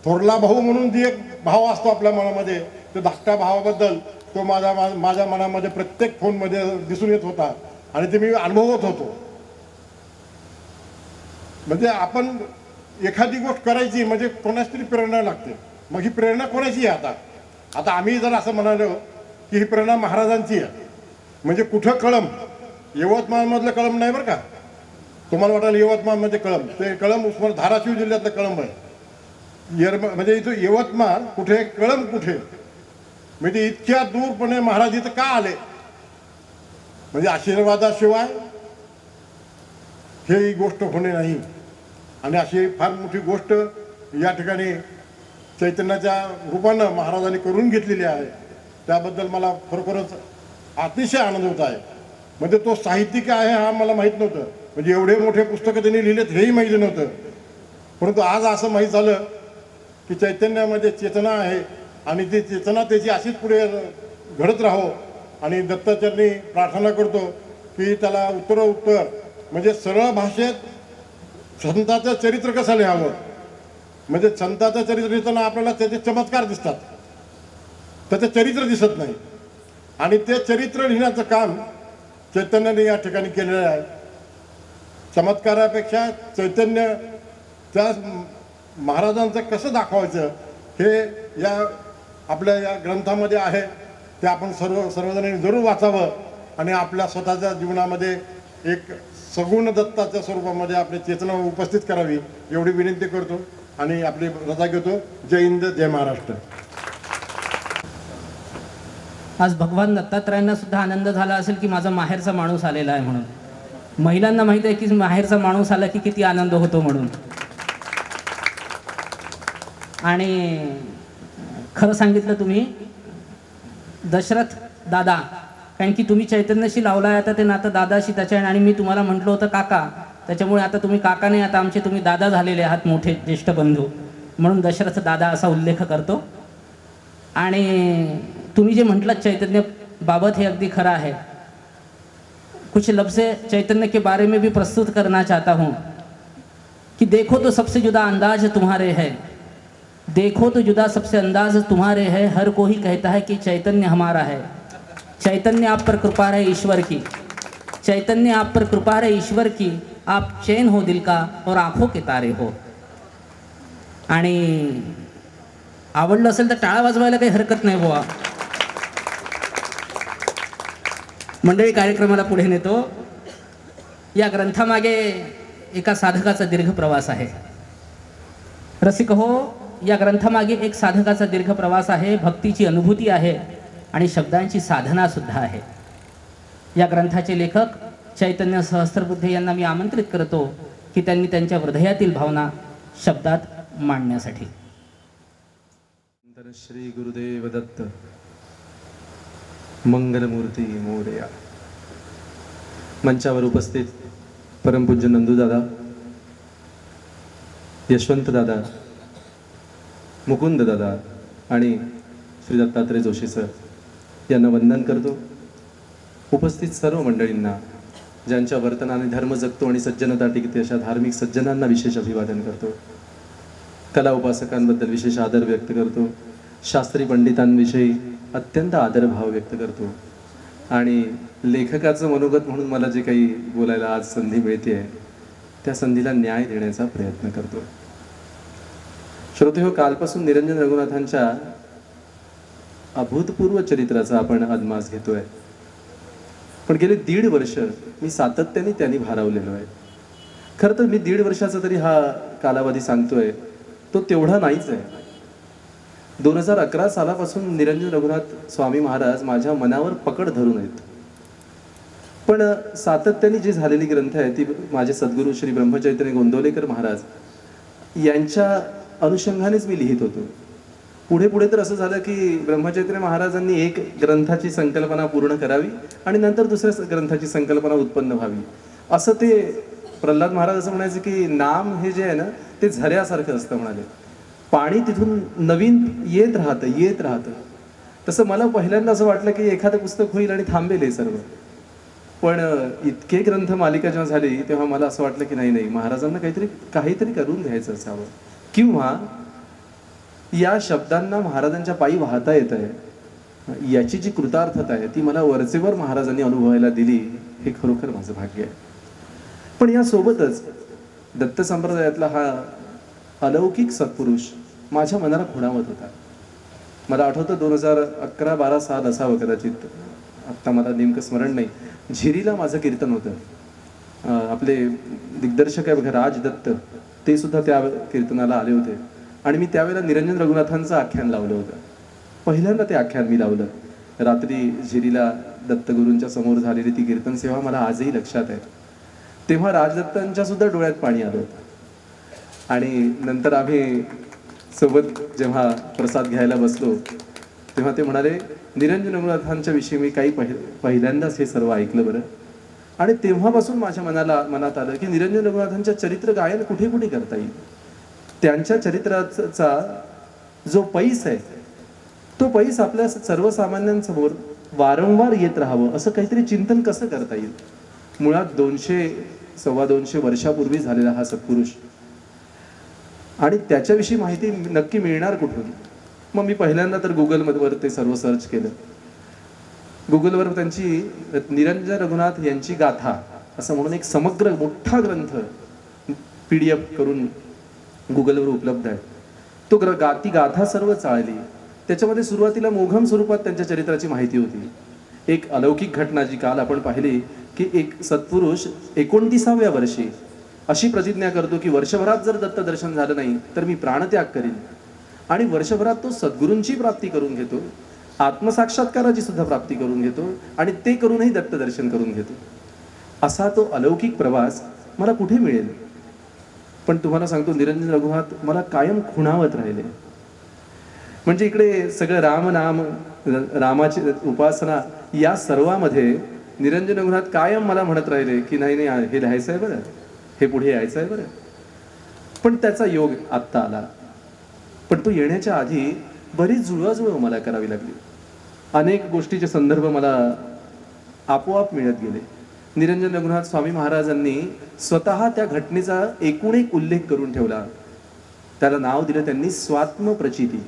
थोरला भाऊ म्हणून जी एक भाव असतो आपल्या मनामध्ये, त्या धाकट्या भावाबद्दल तो माझ्या मनामध्ये प्रत्येक फोनमध्ये दिसून येत होता आणि ते मी अनुभवत होतो. म्हणजे आपण एखादी गोष्ट करायची म्हणजे कोणाच तरी प्रेरणा लागते. मग ही प्रेरणा कोणाची आहे? आता आम्ही जर असं म्हणालो की ही प्रेरणा महाराजांची आहे, म्हणजे कुठं कळंब, यवतमाळमधलं कळंब नाही बरं का. तुम्हाला वाटायला यवतमाळमध्ये कळंब, ते कळंब धाराशिव जिल्ह्यातलं कळंब आहे. म्हणजे इथं यवतमाळ कुठे, कळंब कुठे, म्हणजे इतक्या दूरपणे महाराज इथं का आले? म्हणजे आशीर्वादाशिवाय ही गोष्ट होणे नाही. आणि अशी फार मोठी गोष्ट या ठिकाणी चैतन्याच्या रूपानं महाराजांनी करून घेतलेली आहे. त्याबद्दल मला खरोखरच अतिशय आनंद होत आहे. म्हणजे तो साहित्यिक आहे हा मला माहीत नव्हतं, म्हणजे एवढे मोठे पुस्तकं त्यांनी लिहिलेत हेही माहिती नव्हतं. परंतु आज असं माहीत झालं की चैतन्यामध्ये चेतना आहे आणि ती चेतना त्याची अशीच पुढे घडत राहो. आणि दत्ताचरणी प्रार्थना करतो की त्याला उत्तर म्हणजे सरळ भाषेत संताचं चरित्र कसं लिहावं. म्हणजे संताचं चरित्र लिहिताना आपल्याला त्याचे चमत्कार दिसतात, त्याचं चरित्र दिसत नाही. आणि ते चरित्र लिहिण्याचं काम चैतन्याने या ठिकाणी केलेलं आहे. चमत्कारापेक्षा चैतन्य त्या महाराजांचं कसं दाखवायचं हे या आपल्या या ग्रंथामध्ये आहे. ते आपण सर्वजणांनी जरूर वाचावं आणि आपल्या स्वतःच्या जीवनामध्ये एक सगुण दत्ताच्या स्वरूपामध्ये आपली चेतना उपस्थित करावी एवढी विनंती करतो आणि आपली रजा घेतो. जय हिंद, जय महाराष्ट्र. आज भगवान दत्तात्रयांना सुद्धा आनंद झाला असेल की माझा माहेरचा माणूस आलेला आहे म्हणून. महिलांना माहिती आहे की माहेरचा माणूस आला की किती आनंद होतो म्हणून. आणि खरं सांगितलं तुम्ही दशरथ दादा, कारण की तुम्ही चैतन्यशी लावलाय आता ते नातं दादाशी त्याच्या, आणि मी तुम्हाला म्हटलं होतं काका, त्याच्यामुळे आता तुम्ही काका नाही, आता आमचे तुम्ही दादा झालेले आहात, मोठे ज्येष्ठ बंधू, म्हणून दशरथ दादा असा उल्लेख करतो. आणि तुम्ही जे म्हटलं चैतन्य बाबत हे अगदी खरं है. कुछ लफ्ज़े चैतन्य के बारे में भी प्रस्तुत करना चाहता हूँ कि देखो तो सबसे जुदा अंदाज तुम्हारे है, देखो तो जुदा सबसे अंदाज तुम्हारे है, हर कोई कहता है कि चैतन्य हमारा है, चैतन्य आप पर कृपा है ईश्वर की, चैतन्य आप पर कृपा है ईश्वर की, आप चैन हो दिल का और आँखों के तारे हो. आणि आवडलं असेल तर टाळा वाजवायला काही हरकत नाही बुवा. मंडळी, कार्यक्रमाला पुढे नेतो. या ग्रंथामागे एका साधकाचा दीर्घ प्रवास आहे. रसिक हो, या ग्रंथामागे एक साधकाचा दीर्घ प्रवास आहे, भक्तीची अनुभूती आहे आणि शब्दांची साधना सुद्धा आहे. या ग्रंथाचे लेखक चैतन्य सहस्त्रबुद्धे यांना मी आमंत्रित करतो की त्यांनी त्यांच्या हृदयातील भावना शब्दात मांडण्यासाठी. श्री गुरुदेव दत्त मंगलमूर्ती मोरया. मंचावर उपस्थित परमपूज्य नंदूदादा, यशवंत दादा, मुकुंद दादा आणि श्री दत्तात्रय जोशी सर यांना वंदन करतो. उपस्थित सर्व मंडळींना, ज्यांच्या वर्तनाने धर्म जगतो आणि सज्जनता टिकते अशा धार्मिक सज्जनांना विशेष अभिवादन करतो. कला उपासकांबद्दल विशेष आदर व्यक्त करतो. शास्त्री पंडितांविषयी अत्यंत आदरभाव व्यक्त करतो. आणि लेखकाचं मनोगत म्हणून मला जे काही बोलायला आज संधी मिळते त्या संधीला न्याय देण्याचा प्रयत्न करतो. श्रोतेहो, कालपासून निरंजन रघुनाथांच्या अभूतपूर्व चरित्राचा आपण अदमास घेतोय. पण गेले 1.5 वर्ष मी सातत्याने त्यांनी भारावलेलो आहे. खरं तर मी 1.5 वर्षाचा तरी हा कालावधी सांगतोय, तो तेवढा नाहीच आहे. 2011 सालापासून निरंजन रघुनाथ स्वामी महाराज माझ्या मनावर पकड धरून आहेत. पण सातत्याने जी झालेली ग्रंथ आहे ती माझे सद्गुरू श्री ब्रह्मचैतन्य गोंदवलेकर महाराज यांच्या अनुषंगानेच मी लिहित होतो. पुढे पुढे तर असं झालं की ब्रह्मचैतन्य महाराजांनी एक ग्रंथाची संकल्पना पूर्ण करावी आणि नंतर दुसऱ्या ग्रंथाची संकल्पना उत्पन्न व्हावी. असं ते प्रल्हाद महाराज असं म्हणायचे की नाम हे जे आहे ना ते झऱ्यासारखं असतं म्हणाले. पाणी तिथून नवीन येत राहतं. तसं मला पहिल्यांदा असं वाटलं की एखादं पुस्तक होईल आणि थांबेल हे सर्व. पण इतके ग्रंथ मालिका जेव्हा झाली तेव्हा मला असं वाटलं की नाही, महाराजांना काहीतरी करून घ्यायचं असावं, किंवा या शब्दांना महाराजांच्या पायी वाहता येत आहे याची जी कृतार्थता आहे ती मला वरचेवर महाराजांनी अनुभवायला दिली. हे खरोखर माझं भाग्य आहे. पण यासोबतच दत्त संप्रदायातला हा अलौकिक सत्पुरुष माझ्या मनाला खुणावत होता. मला आठवतं 2011-12 साल असावं कदाचित, आत्ता मला नेमकं स्मरण नाही. झिरीला माझं कीर्तन होतं. आपले दिग्दर्शक आहे बघा राज दत्त, ते सुद्धा त्या कीर्तनाला आले होते आणि मी त्यावेळेला निरंजन रघुनाथांचं आख्यान लावलं होतं. पहिल्यांदा ते आख्यान मी लावलं. रात्री झिरीला दत्तगुरूंच्या समोर झालेली ती कीर्तन सेवा मला आजही लक्षात आहे. तेव्हा राजदत्तांच्या सुद्धा डोळ्यात पाणी आलं होतं. आणि नंतर आम्ही सोबत जेव्हा प्रसाद घ्यायला बसलो तेव्हा ते म्हणाले, निरंजन रघुनाथांच्या विषयी मी काही पहिल्यांदाच हे सर्व ऐकलं बरं. आणि तेव्हापासून माझ्या मनात आलं की निरंजन रघुनाथांच्या चरित्र गायन कुठे कुठे करता येईल. त्यांच्या चरित्राचा जो पैस आहे तो पैस आपल्या सर्वसामान्यांसमोर वारंवार येत राहावं असं काहीतरी चिंतन कसं करता येईल. मुळात 200-225 वर्षापूर्वी झालेला हा सत्पुरुष आणि त्याच्याविषयी माहिती नक्की मिळणार कुठून. मग मी पहिल्यांदा तर गुगलवर ते सर्व सर्च केलं. गुगलवर त्यांची निरंजन रघुनाथ यांची गाथा असं म्हणून एक समग्र मोठा ग्रंथ PDF करून गुगलवर उपलब्ध आहे. ती गाथा सर्व चाळली त्याच्यामध्ये सुरुवातीला मोघम स्वरूपात त्यांच्या चरित्राची माहिती होती. एक अलौकिक घटना जी काल आपण पाहिली की एक सत्पुरुष 29व्या वर्षी अशी प्रतिज्ञा करतो की वर्षभरात जर दत्त दर्शन झालं नाही तर मी प्राणत्याग करीन, आणि वर्षभरात तो सद्गुरूंची प्राप्ती करून घेतो, आत्मसाक्षात्काराची सुद्धा प्राप्ती करून घेतो, आणि ते करूनही दत्त दर्शन करून घेतो. असा तो अलौकिक प्रवास मला कुठे मिळेल? पण तुम्हाला सांगतो, निरंजन रघुनाथ मला कायम खुणावत राहिले. म्हणजे इकडे सगळं रामनाम, रामाची उपासना, या सर्वामध्ये निरंजन रघुनाथ कायम मला म्हणत राहिले की नाही नाही, हे लिहायचं आहे बरं, हे पुढे यायचं आहे बरं. पण त्याचा योग आत्ता आला. पण तो येण्याच्या आधी बरीच जुळवाजुळव मला करावी लागली. अनेक गोष्टीचे संदर्भ मला आपोआप मिळत गेले. निरंजन रघुनाथ स्वामी महाराजांनी स्वतः त्या घटनेचा एकूण एक उल्लेख करून ठेवला. त्याला नाव दिलं त्यांनी स्वात्म प्रचिती.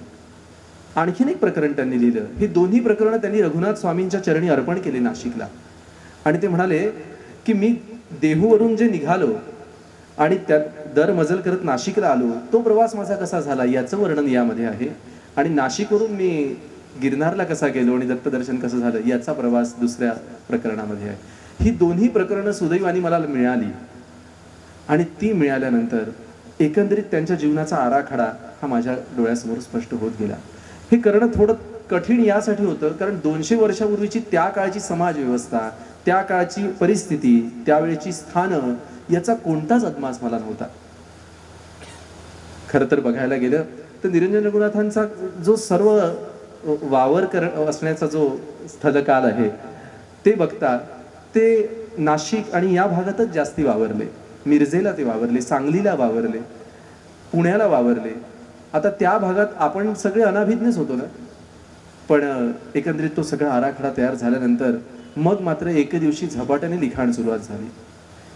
आणखीन एक प्रकरण त्यांनी लिहिलं. ही दोन्ही प्रकरणं त्यांनी रघुनाथ स्वामींच्या चरणी अर्पण केले नाशिकला. आणि ते म्हणाले की मी देहूवरून जे निघालो आणि त्या दर मजल करत नाशिकला आलो, तो प्रवास माझा कसा झाला याचं वर्णन यामध्ये आहे. आणि नाशिकवरून मी गिरनारला कसा गेलो आणि दत्तदर्शन कसं झालं याचा प्रवास दुसऱ्या प्रकरणामध्ये आहे. ही दोन्ही प्रकरणं सुदैवाने मला मिळाली. आणि ती मिळाल्यानंतर एकंदरीत त्यांच्या जीवनाचा आराखडा हा माझ्या डोळ्यासमोर स्पष्ट होत गेला. हे करणं थोडं कठीण यासाठी होतं कारण 200 वर्षापूर्वीची त्या काळची समाज व्यवस्था, त्या काळची परिस्थिती, त्यावेळेची स्थानं याचा कोणताच अदमास मला नव्हता. खरं तर बघायला गेलं तर निरंजन रघुनाथांचा जो सर्व वावर असण्याचा जो स्थलकाल आहे ते बघता ते नाशिक आणि या भागातच जास्ती वावरले. मिरजेला ते वावरले, सांगलीला वावरले, पुण्याला वावरले. आता त्या भागात आपण सगळे अनाभिज्ञच होतो ना. पण एकंदरीत तो सगळा आराखडा तयार झाल्यानंतर मग मात्र एके दिवशी झपाट्याने लिखाण सुरुवात झाली.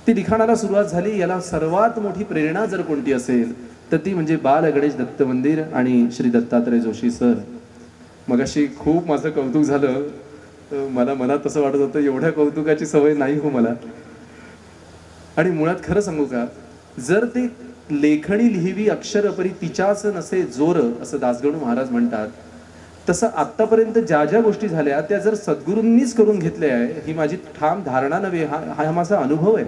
ती लिखाणाला सुरुवात झाली. याला सर्वात मोठी प्रेरणा जर कोणती असेल तर ती म्हणजे बाल गणेश दत्त मंदिर आणि श्री दत्तात्रय जोशी सर. मगाशी खूप माझं कौतुक झालं. मला मनात असं वाटत होतं एवढ्या कौतुकाची सवय नाही हो मला. आणि मुळात खरं सांगू का, जर ते लेखणी लिहिवी अक्षर परी तिच्याच नसे जोर असं दासगणू महाराज म्हणतात, तसं आत्तापर्यंत ज्या ज्या गोष्टी झाल्या त्या जर सद्गुरूंनीच करून घेतल्या आहे ही माझी ठाम धारणा नव्हे, हा माझा अनुभव आहे.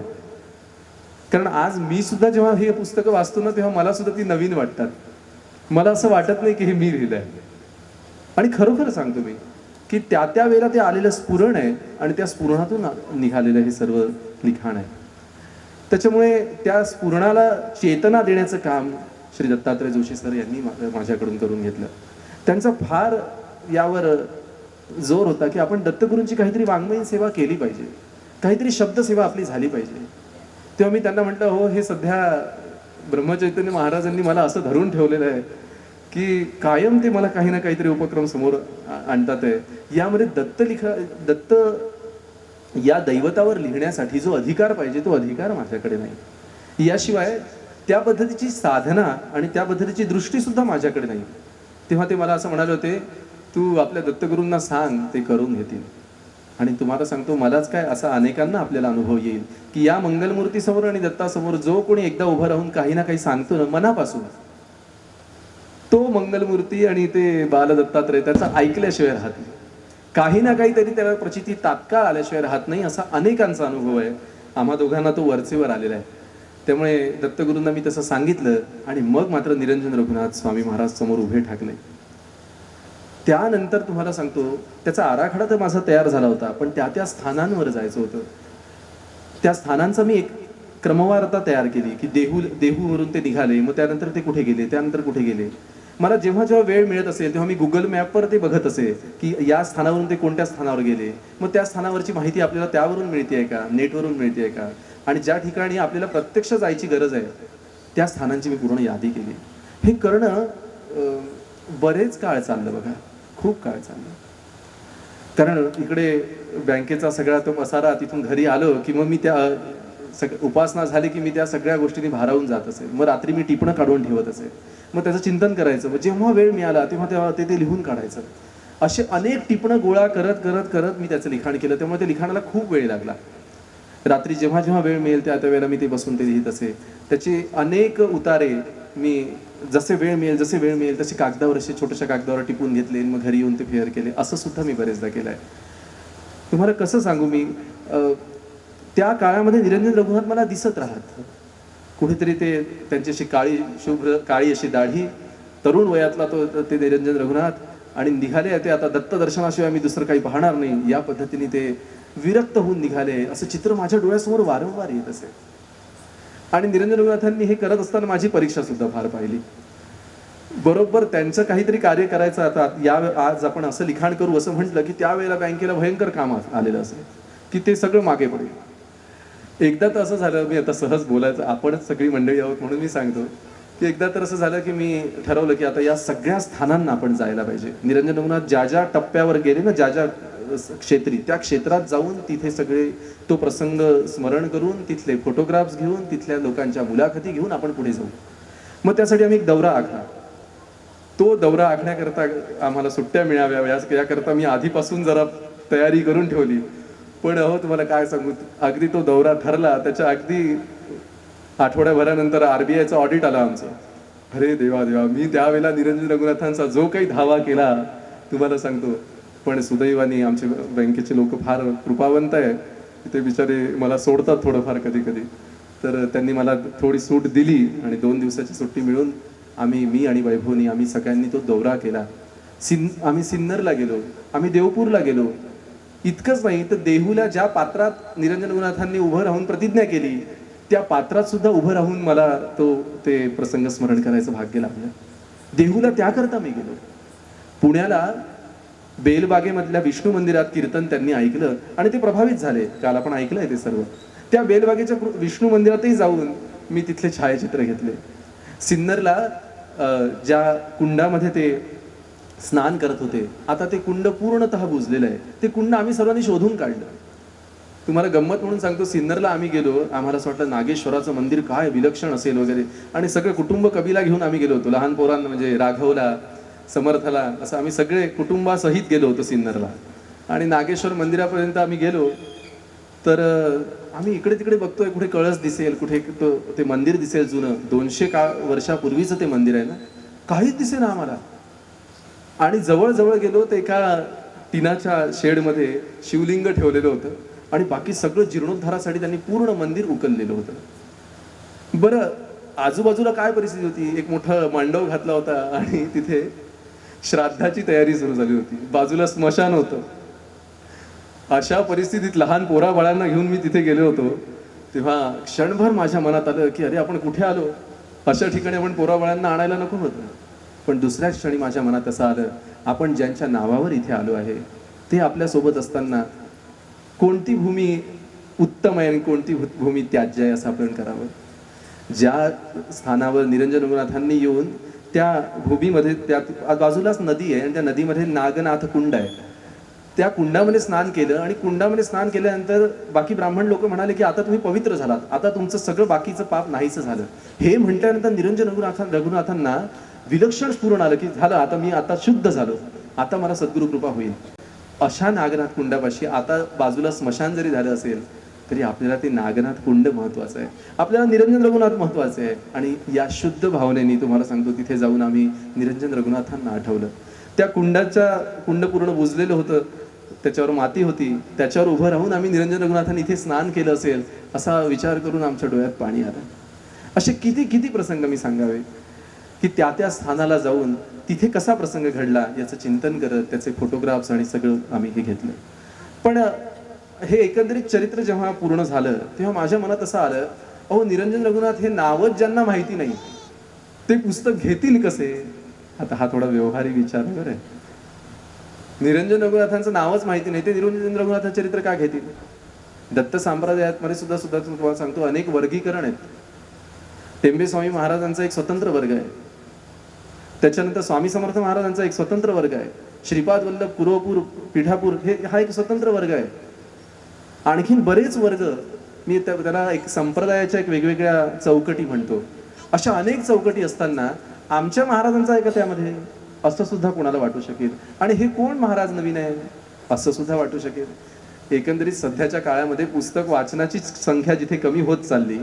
कारण आज मी सुद्धा जेव्हा हे पुस्तकं वाचतो ना तेव्हा मला सुद्धा ती नवीन वाटतात. मला असं वाटत नाही की हे मी लिहिलंय. आणि खरोखर सांगतो मी की त्या त्या वेळेला ते आलेलं स्फुरण आहे आणि त्या स्फुरणातून निघालेलं हे सर्व लिखाण आहे. त्याच्यामुळे त्या स्फुरणाला चेतना देण्याचं काम श्री दत्तात्रय जोशी सर यांनी माझ्याकडून करून घेतलं. त्यांचा फार यावर जोर होता की आपण दत्तगुरूंची काहीतरी वाङ्मयीन सेवा केली पाहिजे, काहीतरी शब्दसेवा आपली झाली पाहिजे. तेव्हा मी त्यांना म्हटलं, हो हे सध्या ब्रह्मचैतन्य महाराजांनी मला असं धरून ठेवलेलं आहे की कायम ते मला काही ना काहीतरी उपक्रम समोर आणतात आहे. यामध्ये दत्त या दैवतावर लिहिण्यासाठी जो अधिकार पाहिजे तो अधिकार माझ्याकडे नाही. याशिवाय त्या पद्धतीची साधना आणि त्या पद्धतीची दृष्टी सुद्धा माझ्याकडे नाही. तेव्हा ते मला असं म्हणाले होते, तू आपल्या दत्तगुरूंना सांग, ते करून घेतील. आणि तुम्हाला सांगतो, मलाच काय असा अनेकांना आपल्याला अनुभव येईल की या मंगलमूर्तीसमोर आणि दत्तासमोर जो कोणी एकदा उभं राहून काही ना काही सांगतो ना मनापासून, तो मंगलमूर्ती आणि ते बालदत्तात्रय त्याचा ऐकल्याशिवाय राहत नाही. काही ना काहीतरी त्याला प्रचिती तात्काळ आल्याशिवाय राहत नाही. असा अनेकांचा अनुभव आहे. आम्हा दोघांना तो वरचेवर आलेला आहे. त्यामुळे दत्तगुरूंना मी तसं सांगितलं आणि मग मात्र निरंजन रघुनाथ स्वामी महाराज समोर उभे ठाकले. त्यानंतर तुम्हाला सांगतो, त्याचा आराखडा तर माझा तयार झाला होता, पण त्या त्या स्थानांवर जायचं होतं. त्या स्थानांचा मी एक क्रमवारता तयार केली की देहूवरून ते निघाले, मग त्यानंतर ते कुठे गेले, त्यानंतर कुठे गेले. मला जेव्हा जेव्हा वेळ मिळत असेल तेव्हा मी गुगल मॅपवर ते बघत असे की या स्थानावरून ते कोणत्या स्थानावर गेले, मग त्या स्थानावरची माहिती आपल्याला त्यावरून मिळते आहे का, नेटवरून मिळते आहे का, आणि ज्या ठिकाणी आपल्याला प्रत्यक्ष जायची गरज आहे त्या स्थानांची मी पूर्ण यादी केली. हे करणं बरेच काळ चाललं बघा, खूप काळ चाललं. कारण इकडे बँकेचा सगळा तो पसारा, तिथून घरी आलो की मग मी त्या उपासना झाली की मी त्या सगळ्या गोष्टींनी भारावून जात असे. मग रात्री मी टिपणं काढून ठेवत असे, मग त्याचं चिंतन करायचं. मग जेव्हा वेळ मिळाला तेव्हा ते लिहून काढायचं. असे अनेक टिपणं गोळा करत करत करत मी त्याचं लिखाण केलं. त्यामुळे ते लिखाणाला खूप वेळ लागला. रात्री जेव्हा जेव्हा वेळ मिळेल त्या वेळेला मी ते बसून ते लिहित असे. त्याचे अनेक उतारे मी जसे वेळ मिळेल तसे कागदावर, असे छोट्याशा कागदावर टिपून घेतले, मग घरी येऊन ते फेअर केले. असं सुद्धा मी बरेचदा केलं आहे. तुम्हाला कसं सांगू मी, त्या काळामध्ये निरंजन रघुनाथ मला दिसत राहत. कुठेतरी ते त्यांची अशी काळी शुभ्र काळी अशी दाढी, तरुण वयातला ते निरंजन रघुनाथ, आणि निघाले ते आता दत्त दर्शनाशिवाय मी दुसरं काही पाहणार नाही या पद्धतीने ते विरक्त होऊन निघाले. असं चित्र माझ्या डोळ्यासमोर वारंवार येत असे. आणि निरंजन रघुनाथांनी हे करत असताना माझी परीक्षा सुद्धा फार पाहिली. बरोबर त्यांचं काहीतरी कार्य करायचं, आता आज आपण असं लिखाण करू असं म्हटलं की त्यावेळेला बँकेला भयंकर काम आलेलं असेल की ते सगळं मागे पडेल. एकदा तर असं झालं, मी आता सहज बोलायचं, आपणच सगळी मंडळी आहोत म्हणून मी सांगतो की एकदा तर असं झालं की मी ठरवलं की आता या सगळ्या स्थानांना आपण जायला पाहिजे. निरंजन रघुनाथ ज्या ज्या टप्प्यावर गेले ना, ज्या ज्या क्षेत्री, त्या क्षेत्रात जाऊन तिथे सगळे तो प्रसंग स्मरण करून, तिथले फोटोग्राफ्स घेऊन, तिथल्या लोकांच्या मुलाखती घेऊन आपण पुढे जाऊ. मग त्यासाठी आम्ही एक दौरा आखला. तो दौरा आखण्याकरता आम्हाला सुट्ट्या मिळाव्या याकरता मी आधीपासून जरा तयारी करून ठेवली. पण तुम्हाला काय सांगू, अगदी तो दौरा ठरला त्याच्या अगदी आठवड्याभरानंतर RBIचं ऑडिट आलं आमचं. अरे देवा देवा, मी त्यावेळेला निरंजन रघुनाथांचा जो काही धावा केला तुम्हाला सांगतो. पण सुदैवाने आमचे बँकेचे लोक फार कृपावंत आहे, ते बिचारे मला सोडतात थोडंफार कधी कधी. तर त्यांनी मला थोडी सूट दिली आणि 2 दिवसाची सुट्टी मिळून मी आणि वैभवनी आम्ही सगळ्यांनी तो दौरा केला. आम्ही सिन्नरला गेलो, आम्ही देवपूरला गेलो. इतकंच नाही तर देहूला ज्या पात्रात निरंजन रघुनाथांनी उभं राहून प्रतिज्ञा केली त्या पात्रात सुद्धा उभं राहून मला ते प्रसंग स्मरण करायचं भाग्य लाभलं. देहूला त्याकरता मी गेलो. पुण्याला बेलबागेमधल्या विष्णू मंदिरात कीर्तन त्यांनी ऐकलं आणि ते प्रभावित झाले. काल आपण ऐकलंय ते सर्व. त्या बेलबागेच्या विष्णू मंदिरातही जाऊन मी तिथले छायाचित्र घेतले. सिन्नरला ज्या कुंडामध्ये ते स्नान करत होते, आता ते कुंड पूर्णतः बुजलेलं आहे. ते कुंड आम्ही सर्वांनी शोधून काढलं. तुम्हाला गंमत म्हणून सांगतो, सिन्नरला आम्ही गेलो, आम्हाला असं वाटलं नागेश्वराचं मंदिर काय विलक्षण असेल वगैरे, आणि सगळे कुटुंब कबिला घेऊन आम्ही गेलो होतो. लहान पोरांना म्हणजे राघवला, समर्थला, असं आम्ही सगळे कुटुंबासहित गेलो होतो सिन्नरला. आणि नागेश्वर मंदिरापर्यंत आम्ही गेलो तर आम्ही इकडे तिकडे बघतोय, कुठे कळस दिसेल, कुठे ते मंदिर दिसेल जुनं, 200 वर्षापूर्वीचं ते मंदिर आहे ना, काहीच दिसे ना आम्हाला. आणि जवळ गेलो तर एका टिनाच्या शेडमध्ये शिवलिंग ठेवलेलं होतं आणि बाकी सगळं जीर्णोद्धारासाठी त्यांनी पूर्ण मंदिर उकललेलं होतं. बरं, आजूबाजूला काय परिस्थिती होती, एक मोठा मांडव घातला होता आणि तिथे श्राद्धाची तयारी सुरू झाली होती, बाजूला स्मशान होतं. अशा परिस्थितीत लहान पोराबाळांना घेऊन मी तिथे गेलो होतो. तेव्हा क्षणभर माझ्या मनात आलं की अरे आपण कुठे आलो, अशा ठिकाणी आपण पोराबाळांना आणायला नको होतं. पण दुसऱ्याच क्षणी माझ्या मनात असं आलं, आपण ज्यांच्या नावावर इथे आलो आहे ते आपल्यासोबत असताना कोणती भूमी उत्तम आहे आणि कोणती भूमी त्याज्य आहे असं आपण करावं. ज्या स्थानावर निरंजन रघुनाथांनी येऊन त्या भूमीमध्ये, त्या बाजूलाच नदी आहे आणि त्या नदीमध्ये नागनाथ कुंड आहे, त्या कुंडामध्ये स्नान केलं. आणि कुंडामध्ये स्नान केल्यानंतर बाकी ब्राह्मण लोक म्हणाले की आता तुम्ही पवित्र झालात, आता तुमचं सगळं बाकीचं पाप नाहीचं झालं. हे म्हटल्यानंतर निरंजन रघुनाथांना विलक्षण स्फुरण आलं की झालं, आता मी आता शुद्ध झालो, आता मला सद्गुरु कृपा होईल. अशा नागनाथ कुंडापाशी आता बाजूला स्मशान जरी झालं असेल तरी आपल्याला ते नागनाथ कुंड महत्वाचं आहे, आपल्याला निरंजन रघुनाथ महत्वाचं आहे. आणि या शुद्ध भावनेने तुम्हाला सांगतो, तिथे जाऊन आम्ही निरंजन रघुनाथांना आठवलं. त्या कुंड पूर्ण बुजलेलं होतं, त्याच्यावर माती होती, त्याच्यावर उभं राहून आम्ही निरंजन रघुनाथांनी इथे स्नान केलं असेल असा विचार करून आमच्या डोळ्यात पाणी आलं. असे किती प्रसंग मी सांगावे की त्या स्थानाला जाऊन तिथे कसा प्रसंग घडला याचं चिंतन करत त्याचे फोटोग्राफ्स आणि सगळं आम्ही हे घेतलं. पण हे एकंदरीत चरित्र जेव्हा पूर्ण झालं तेव्हा माझ्या मनात असं आलं, अहो निरंजन रघुनाथ हे नावच ज्यांना माहिती नाही ते पुस्तक घेतील कसे. आता हा थोडा व्यवहारिक विचार बरं आहे. निरंजन रघुनाथांचं नावच माहिती नाही, ते निरंजन रघुनाथ चरित्र का घेतील. दत्त संप्रदायात मध्ये सुद्धा तुम्हाला सांगतो अनेक वर्गीकरण आहेत. टेंबे स्वामी महाराजांचा एक स्वतंत्र वर्ग आहे, त्याच्यानंतर स्वामी समर्थ महाराजांचा एक स्वतंत्र वर्ग आहे, श्रीपाद वल्लभ कुरोपूर पीठापूर हा एक स्वतंत्र वर्ग आहे. आणखीन बरेच वर्ग, मी त्याला एक संप्रदायाच्या एक वेगवेगळ्या चौकटी म्हणतो. अशा अनेक चौकटी असताना आमच्या महाराजांचा आहे का त्यामध्ये, असं सुद्धा कोणाला वाटू शकेल. आणि हे कोण महाराज नवीन आहे असं सुद्धा वाटू शकेल. एकंदरीत सध्याच्या काळामध्ये पुस्तक वाचनाची संख्या जिथे कमी होत चालली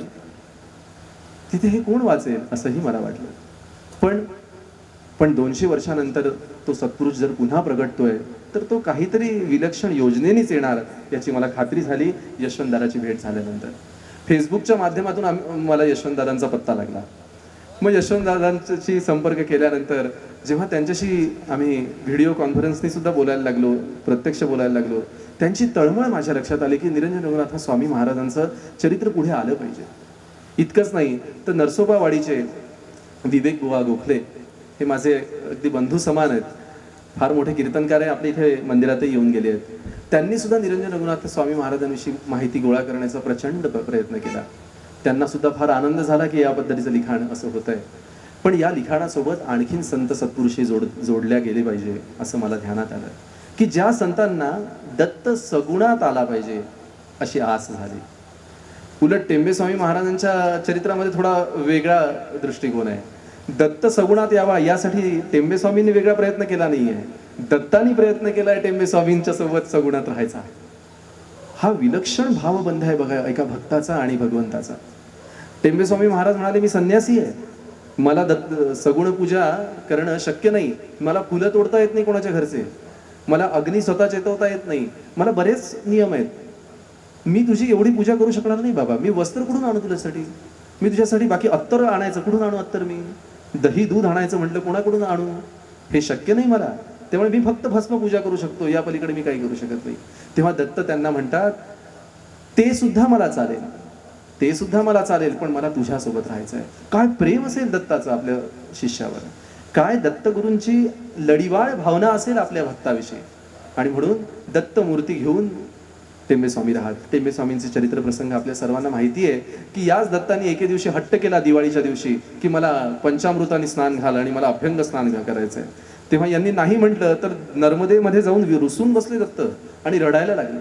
तिथे हे कोण वाचेल असंही मला वाटलं. पण 200 वर्षानंतर तो सत्पुरुष जर पुन्हा प्रगटतोय तर तो काहीतरी विलक्षण योजनेनेच येणार याची मला खात्री झाली यशवंतदादाची भेट झाल्यानंतर. फेसबुकच्या माध्यमातून मला यशवंतदादांचा पत्ता लागला. मग यशवंतदादांशी संपर्क केल्यानंतर जेव्हा त्यांच्याशी आम्ही व्हिडिओ कॉन्फरन्सनी सुद्धा बोलायला लागलो, प्रत्यक्ष बोलायला लागलो, त्यांची तळमळ माझ्या लक्षात आली की निरंजन रघुनाथ स्वामी महाराजांचं चरित्र पुढे आलं पाहिजे. इतकंच नाही तर नरसोबावाडीचे विवेक बुवा गोखले हे माझे अगदी बंधू समान आहेत, फार मोठे कीर्तनकार आहे, आपल्या इथे मंदिरातही येऊन गेले आहेत. त्यांनी सुद्धा निरंजन रघुनाथ स्वामी महाराजांविषयी माहिती गोळा करण्याचा प्रचंड प्रयत्न केला. त्यांना सुद्धा फार आनंद झाला की या पद्धतीचं लिखाण असं होत आहे. पण या लिखाणासोबत आणखीन संत सत्पुरुषी जोडल्या गेले पाहिजे असं मला ध्यानात आलं की ज्या संतांना दत्त सगुणात आला पाहिजे अशी आस झाली. उलट टेंबेस्वामी महाराजांच्या चरित्रामध्ये थोडा वेगळा दृष्टिकोन आहे. दत्त सगुणात यावा यासाठी टेंबेस्वामींनी वेगळा प्रयत्न केला नाहीये, दत्तानी प्रयत्न केलाय टेंबेस्वामींच्या सोबत सगुणात राहायचा. हा विलक्षण भावबंध आहे बघा एका भक्ताचा आणि भगवंताचा. टेंबेस्वामी महाराज म्हणाले, मी संन्यासी आहे, मला सगुण पूजा करणं शक्य नाही, मला फुलं तोडता येत नाही कोणाच्या घरचे, मला अग्नी स्वतः चेतवता येत नाही, मला बरेच नियम आहेत, मी तुझी एवढी पूजा करू शकणार नाही बाबा. मी वस्त्र कुठून आणू तुझ्यासाठी, मी तुझ्यासाठी बाकी अत्तर आणायचं कुठून आणू, अत्तर मी दही दूध आणायचं म्हटलं कोणाकडून आणू, हे शक्य नाही मला, त्यामुळे मी फक्त भस्म पूजा करू शकतो, या पलीकडे मी काही करू शकत नाही. तेव्हा दत्त त्यांना म्हणतात, ते सुद्धा मला चालेल, ते सुद्धा मला चालेल, पण मला तुझ्यासोबत राहायचं आहे. काय प्रेम असेल दत्ताचं आपल्या शिष्यावर, काय दत्तगुरूंची लढीवाळ भावना असेल आपल्या भक्ताविषयी. आणि म्हणून दत्त मूर्ती घेऊन टेंबेस्वामी राहत. टेंबेस्वामींचे चरित्र प्रसंग आपल्या सर्वांना माहिती आहे की याच दत्तांनी एके दिवशी हट्ट केला दिवाळीच्या दिवशी की मला पंचामृताने स्नान घाल आणि मला अभ्यंग स्नान करायचंय. तेव्हा यांनी नाही म्हटलं तर नर्मदेमध्ये जाऊन रुसून बसले दत्त आणि रडायला लागले.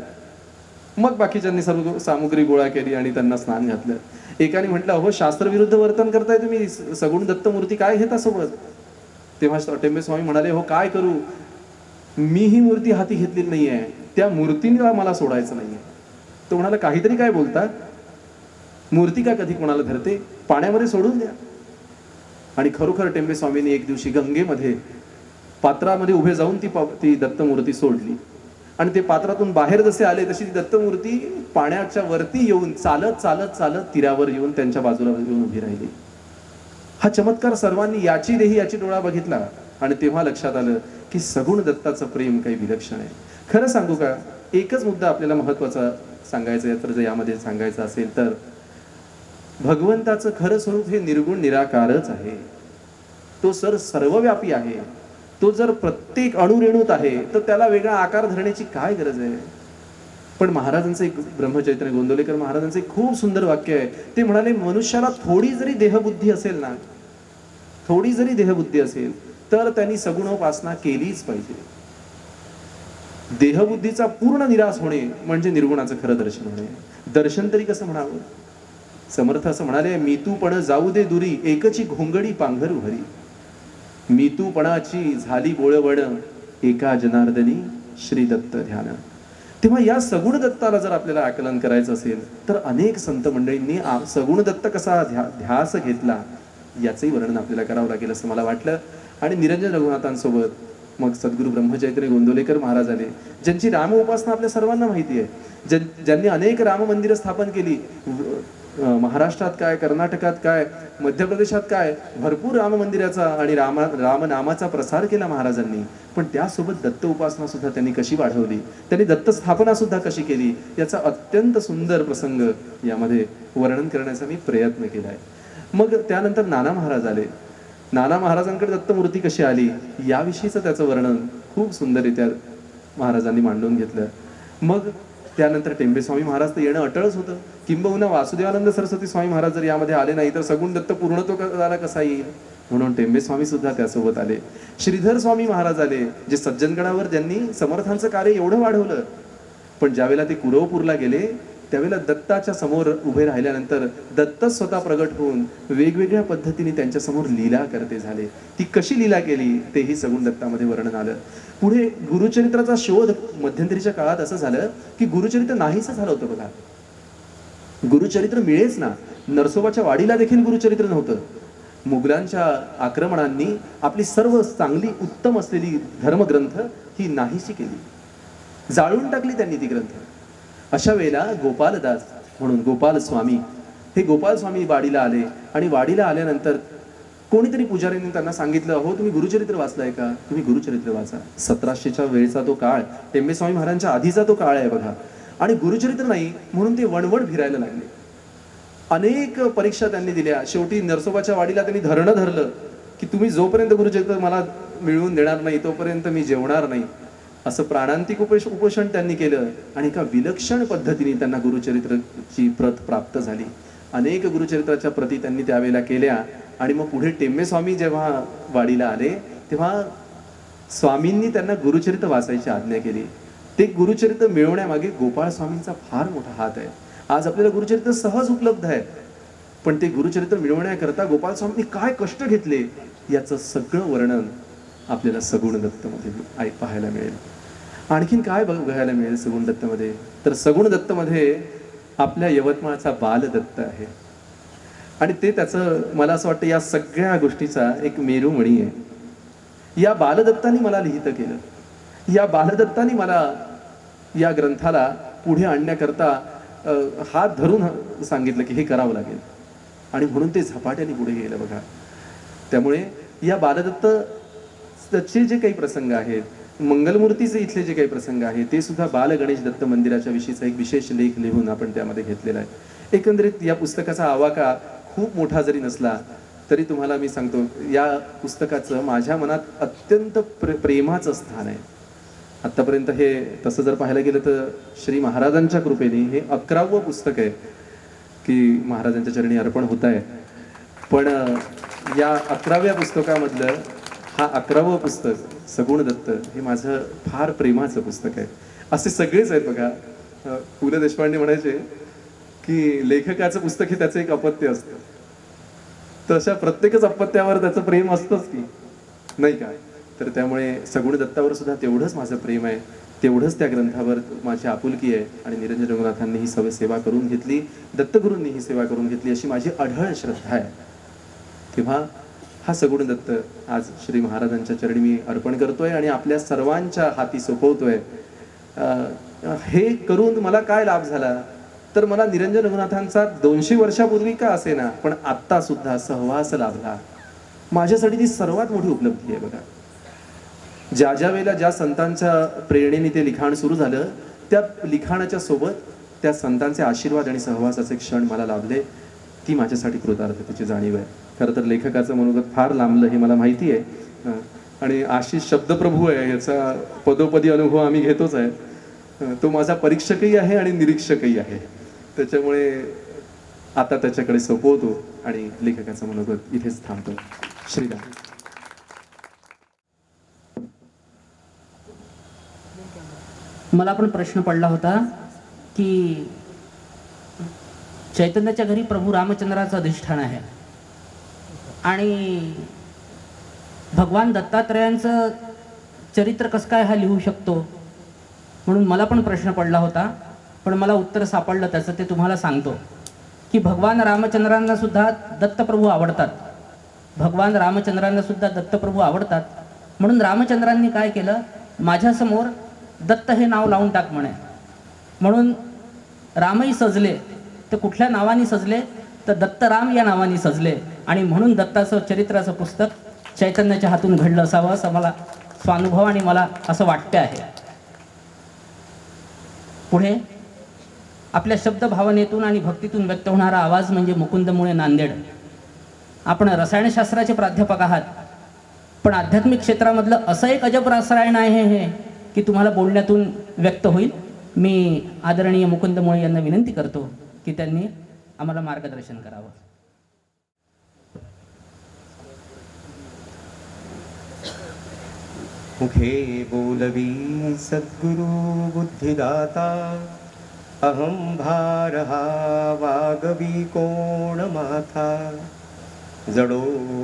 मग बाकीच्यांनी सर्व सामुग्री गोळा केली आणि त्यांना स्नान घातलं. एकाने म्हटलं, अहो शास्त्रविरुद्ध वर्तन करताय तुम्ही, सगुण दत्त मूर्ती काय घेता सोबत. तेव्हा टेंबेस्वामी म्हणाले, हो काय करू, मी ही मूर्ती हाती घेतलेली नाहीये, त्या मूर्तीला मला सोडायचं नाहीये. तो म्हणाला, काहीतरी काय बोलता, मूर्ती का कधी कोणाला धरते, पाण्यामध्ये सोडून द्या. आणि खरोखर टेंबेस्वामींनी एक दिवशी गंगेमध्ये पात्रामध्ये उभे जाऊन ती दत्तमूर्ती सोडली आणि ते पात्रातून बाहेर जसे आले तशी ती दत्तमूर्ती पाण्याच्या वरती येऊन चालत चालत चालत तीरावर येऊन त्यांच्या बाजूला येऊन उभी राहिली. हा चमत्कार सर्वांनी याची देही याची डोळा बघितला आणि तेव्हा लक्षात आलं की सगुण दत्ताचं प्रेम काही विलक्षण आहे. खरं सांगू का, एकच मुद्दा आपल्याला महत्वाचा सांगायचा आहे, तर जर यामध्ये सांगायचं असेल तर भगवंताचं खरं स्वरूप हे निर्गुण निराकारच आहे. तो सर्वव्यापी आहे. तो जर प्रत्येक अणुरेणूत आहे तर त्याला वेगळा आकार धरण्याची काय गरज आहे. पण महाराजांचं एक ब्रह्मचैतन्य गोंदवलेकर महाराजांचं एक खूप सुंदर वाक्य आहे. ते म्हणाले, मनुष्याला थोडी जरी देहबुद्धी असेल ना, थोडी जरी देहबुद्धी असेल तर त्यांनी सगुणोपासना केलीच पाहिजे. देहबुद्धीचा पूर्ण निराश होणे म्हणजे निर्गुणाचं खरं दर्शन होणे. दर्शन तरी कसं म्हणावं. समर्थ असं म्हणाले, मी तू पण जाऊ दे दुरी, एकची घोंगडी पांघरू हरी. मी तू पणाची झाली बोळवण, एका जनार्दनी श्री दत्त ध्यान. तेव्हा या सगुण दत्ताला जर आपल्याला आकलन करायचं असेल तर अनेक संत मंडळींनी सगुण दत्त कसा ध्यास घेतला याचंही वर्णन आपल्याला करावं लागेल असं मला वाटलं. आणि निरंजन रघुनाथांसोबत मग सद्गुरू ब्रह्मचैतन्य गोंदवलेकर महाराज आले, ज्यांची राम उपासना आपल्या सर्वांना माहिती आहे, ज्यांनी अनेक राम मंदिरं स्थापन केली. महाराष्ट्रात काय, कर्नाटकात काय, मध्य प्रदेशात काय, भरपूर राम मंदिराचा आणि रामनामाचा प्रसार केला महाराजांनी. पण त्यासोबत दत्त उपासना सुद्धा त्यांनी कशी वाढवली, त्यांनी दत्त स्थापना सुद्धा कशी केली, याचा अत्यंत सुंदर प्रसंग यामध्ये वर्णन करण्याचा मी प्रयत्न केलाय. मग त्यानंतर नाना महाराज आले. नाना महाराजांकडे दत्तमूर्ती कशी आली याविषयीचं त्याचं वर्णन खूप सुंदररित्या महाराजांनी मांडून घेतलं. मग त्यानंतर टेंबेस्वामी महाराज तर येणं अटळच होतं. किंबहुना वासुदेवानंद सरस्वती स्वामी महाराज जर यामध्ये आले नाही तर सगुण दत्त पूर्णत्वाला कसा येईल, म्हणून टेंबेस्वामी सुद्धा त्यासोबत आले. श्रीधर स्वामी महाराज आले, जे सज्जनगडावर ज्यांनी समर्थांचं कार्य एवढं वाढवलं. पण ज्यावेळेला ते कुरवपूरला गेले त्यावेळेला दत्ताच्या समोर उभे राहिल्यानंतर दत्त स्वतः प्रगट होऊन वेगवेगळ्या पद्धतीने त्यांच्या समोर लीला करते झाले. ती कशी लीला केली तेही सगुण दत्तामध्ये वर्णन आलं. पुढे गुरुचरित्राचा शोध मध्यंतरीच्या काळात असं झालं की गुरुचरित्र नाहीसं झालं होतं बघा. गुरुचरित्र मिळेच ना. नरसोबाच्या वाडीला देखील गुरुचरित्र नव्हतं. मुघलांच्या आक्रमणांनी आपली सर्व चांगली उत्तम असलेली धर्मग्रंथ ही नाहीशी केली, जाळून टाकली त्यांनी ती ग्रंथ. अशा वेळेला गोपालदास म्हणून गोपाल स्वामी, हे गोपाल स्वामी वाडीला आले आणि वाडीला आल्यानंतर कोणीतरी पुजाऱ्यांनी त्यांना सांगितलं, हो तुम्ही गुरुचरित्र वाचलाय का, तुम्ही गुरुचरित्र वाचा. 1700च्या वेळचा तो काळ, टेंबे स्वामी महाराजांच्या आधीचा तो काळ आहे बघा. आणि गुरुचरित्र नाही म्हणून ते वणवण फिरायला लागले. अनेक परीक्षा त्यांनी दिल्या. शेवटी नरसोबाच्या वाडीला त्यांनी धरणं धरलं की तुम्ही जोपर्यंत गुरुचरित्र मला मिळवून देणार नाही तोपर्यंत मी जेवणार नाही. असं प्राणांतिक उपोषण त्यांनी केलं आणि एका विलक्षण पद्धतीने त्यांना गुरुचरित्राची प्रत प्राप्त झाली. अनेक गुरुचरित्राच्या प्रती त्यांनी त्यावेळेला केल्या. आणि मग पुढे टेंबे स्वामी जेव्हा वाडीला आले तेव्हा स्वामींनी त्यांना गुरुचरित्र वाचायची आज्ञा केली. ते गुरुचरित्र मिळवण्यामागे गोपाळ स्वामींचा फार मोठा हात आहे. आज आपल्याला गुरुचरित्र सहज उपलब्ध आहे, पण ते गुरुचरित्र मिळवण्याकरता गोपाळ स्वामींनी काय कष्ट घेतले याचं सगळं वर्णन आपल्याला सगुण दत्तमध्ये पाहायला मिळेल. आणखीन काय बघायला मिळेल सगुण दत्तमध्ये, तर सगुण दत्तमध्ये आपल्या यवतमाळचा बालदत्त आहे. आणि ते त्याचं मला असं वाटतं या सगळ्या गोष्टीचा एक मेरुमणी आहे. या बालदत्तानी मला लिहितं केलं. या बालदत्तानी मला या ग्रंथाला पुढे आणण्याकरता हात धरून सांगितलं की हे करावं लागेल, आणि म्हणून ते झपाट्याने पुढे गेलं बघा. त्यामुळे या बालदत्तचे जे काही प्रसंग आहेत, मंगलमूर्तीचे इथले जे काही प्रसंग आहेत, ते सुद्धा बाल गणेश दत्त मंदिराच्या विषयीचा एक विशेष लेख लिहून आपण त्यामध्ये घेतलेला आहे. एकंदरीत या पुस्तकाचा आवाका खूप मोठा जरी नसला तरी तुम्हाला मी सांगतो या पुस्तकाचं माझ्या मनात अत्यंत प्रेमाचं स्थान आहे. आत्तापर्यंत हे तसं जर पाहायला गेलं तर श्री महाराजांच्या कृपेने हे 11वं पुस्तक आहे की महाराजांच्या चरणी अर्पण होत आहे. पण या 11व्या पुस्तकामधलं हा 11वं पुस्तक सगुण दत्त हे माझं फार प्रेमाचं पुस्तक आहे. असे सगळेच आहेत बघा. पु ल देशपांडे म्हणायचे की लेखकाचं पुस्तक हे त्याचं एक अपत्य असतं, तशा प्रत्येकच अपत्यावर त्याचं प्रेम असतंच की नाही का. तर त्यामुळे सगुण दत्तावर सुद्धा तेवढंच माझं प्रेम आहे, तेवढंच त्या ग्रंथावर माझी आपुलकी आहे. आणि निरंजन रघुनाथांनी ही सेवा करून घेतली, दत्तगुरूंनी ही सेवा करून घेतली अशी माझी अढळ श्रद्धा आहे. तेव्हा हा सगुण दत्त आज श्री महाराजांच्या चरणी मी अर्पण करतोय आणि आपल्या सर्वांच्या हाती सोपवतोय. हे करून मला काय लाभ झाला, तर मला निरंजन रघुनाथांचा 200 वर्षापूर्वी का असेना पण आत्ता सुद्धा सहवास लाभला. माझ्यासाठी ती सर्वात मोठी उपलब्धी आहे बघा. ज्या ज्या वेळेला ज्या संतांच्या प्रेरणेने ते लिखाण सुरू झालं, त्या लिखाणाच्या सोबत त्या संतांचे आशीर्वाद आणि सहवासाचे क्षण मला लाभले. ती माझ्यासाठी कृतार्थतेची जाणीव आहे. खरं तर लेखकाचं मनोगत फार लांबलं हे मला माहिती आहे, आणि आशिष शब्दप्रभू आहे याचा पदोपदी अनुभव आम्ही घेतोच आहे. तो माझा परीक्षकही आहे आणि निरीक्षकही आहे. त्याच्यामुळे आता त्याच्याकडे सोपवतो आणि लेखकाचं मनोगत इथेच थांबतो. श्रीराम. मला पण प्रश्न पडला होता की चैतन्याच्या घरी प्रभू रामचंद्राचं अधिष्ठान आहे आणि भगवान दत्तात्रयांचं चरित्र कसं काय हा लिहू शकतो, म्हणून मला पण प्रश्न पडला होता. पण मला उत्तर सापडलं त्याचं, ते तुम्हाला सांगतो की भगवान रामचंद्रांना सुद्धा दत्तप्रभू आवडतात. भगवान रामचंद्रांना सुद्धा दत्तप्रभू आवडतात. म्हणून रामचंद्रांनी काय केलं, माझ्यासमोर दत्त हे नाव लावून टाक म्हणे. म्हणून रामही सजले. ते कुठल्या नावाने सजले, तर दत्तराम या नावाने सजले. आणि म्हणून दत्ताचं चरित्राचं पुस्तक चैतन्याच्या हातून घडलं असावं असं मला स्वानुभव आणि मला असं वाटते आहे. पुढे आपल्या शब्द भावनेतून आणि भक्तीतून व्यक्त होणारा आवाज म्हणजे मुकुंदमुळे नांदेड. आपण रसायनशास्त्राचे प्राध्यापक आहात, पण आध्यात्मिक क्षेत्रामधलं असं एक अजब रसायन आहे हे की तुम्हाला बोलण्यातून व्यक्त होईल. मी आदरणीय मुकुंदमुळे यांना विनंती करतो की त्यांनी आम्हाला मार्गदर्शन करावं. मुखे बोलवी सद्गुरु बुद्धिदाता, अहम भारहा वागवी कोण माथा. जडो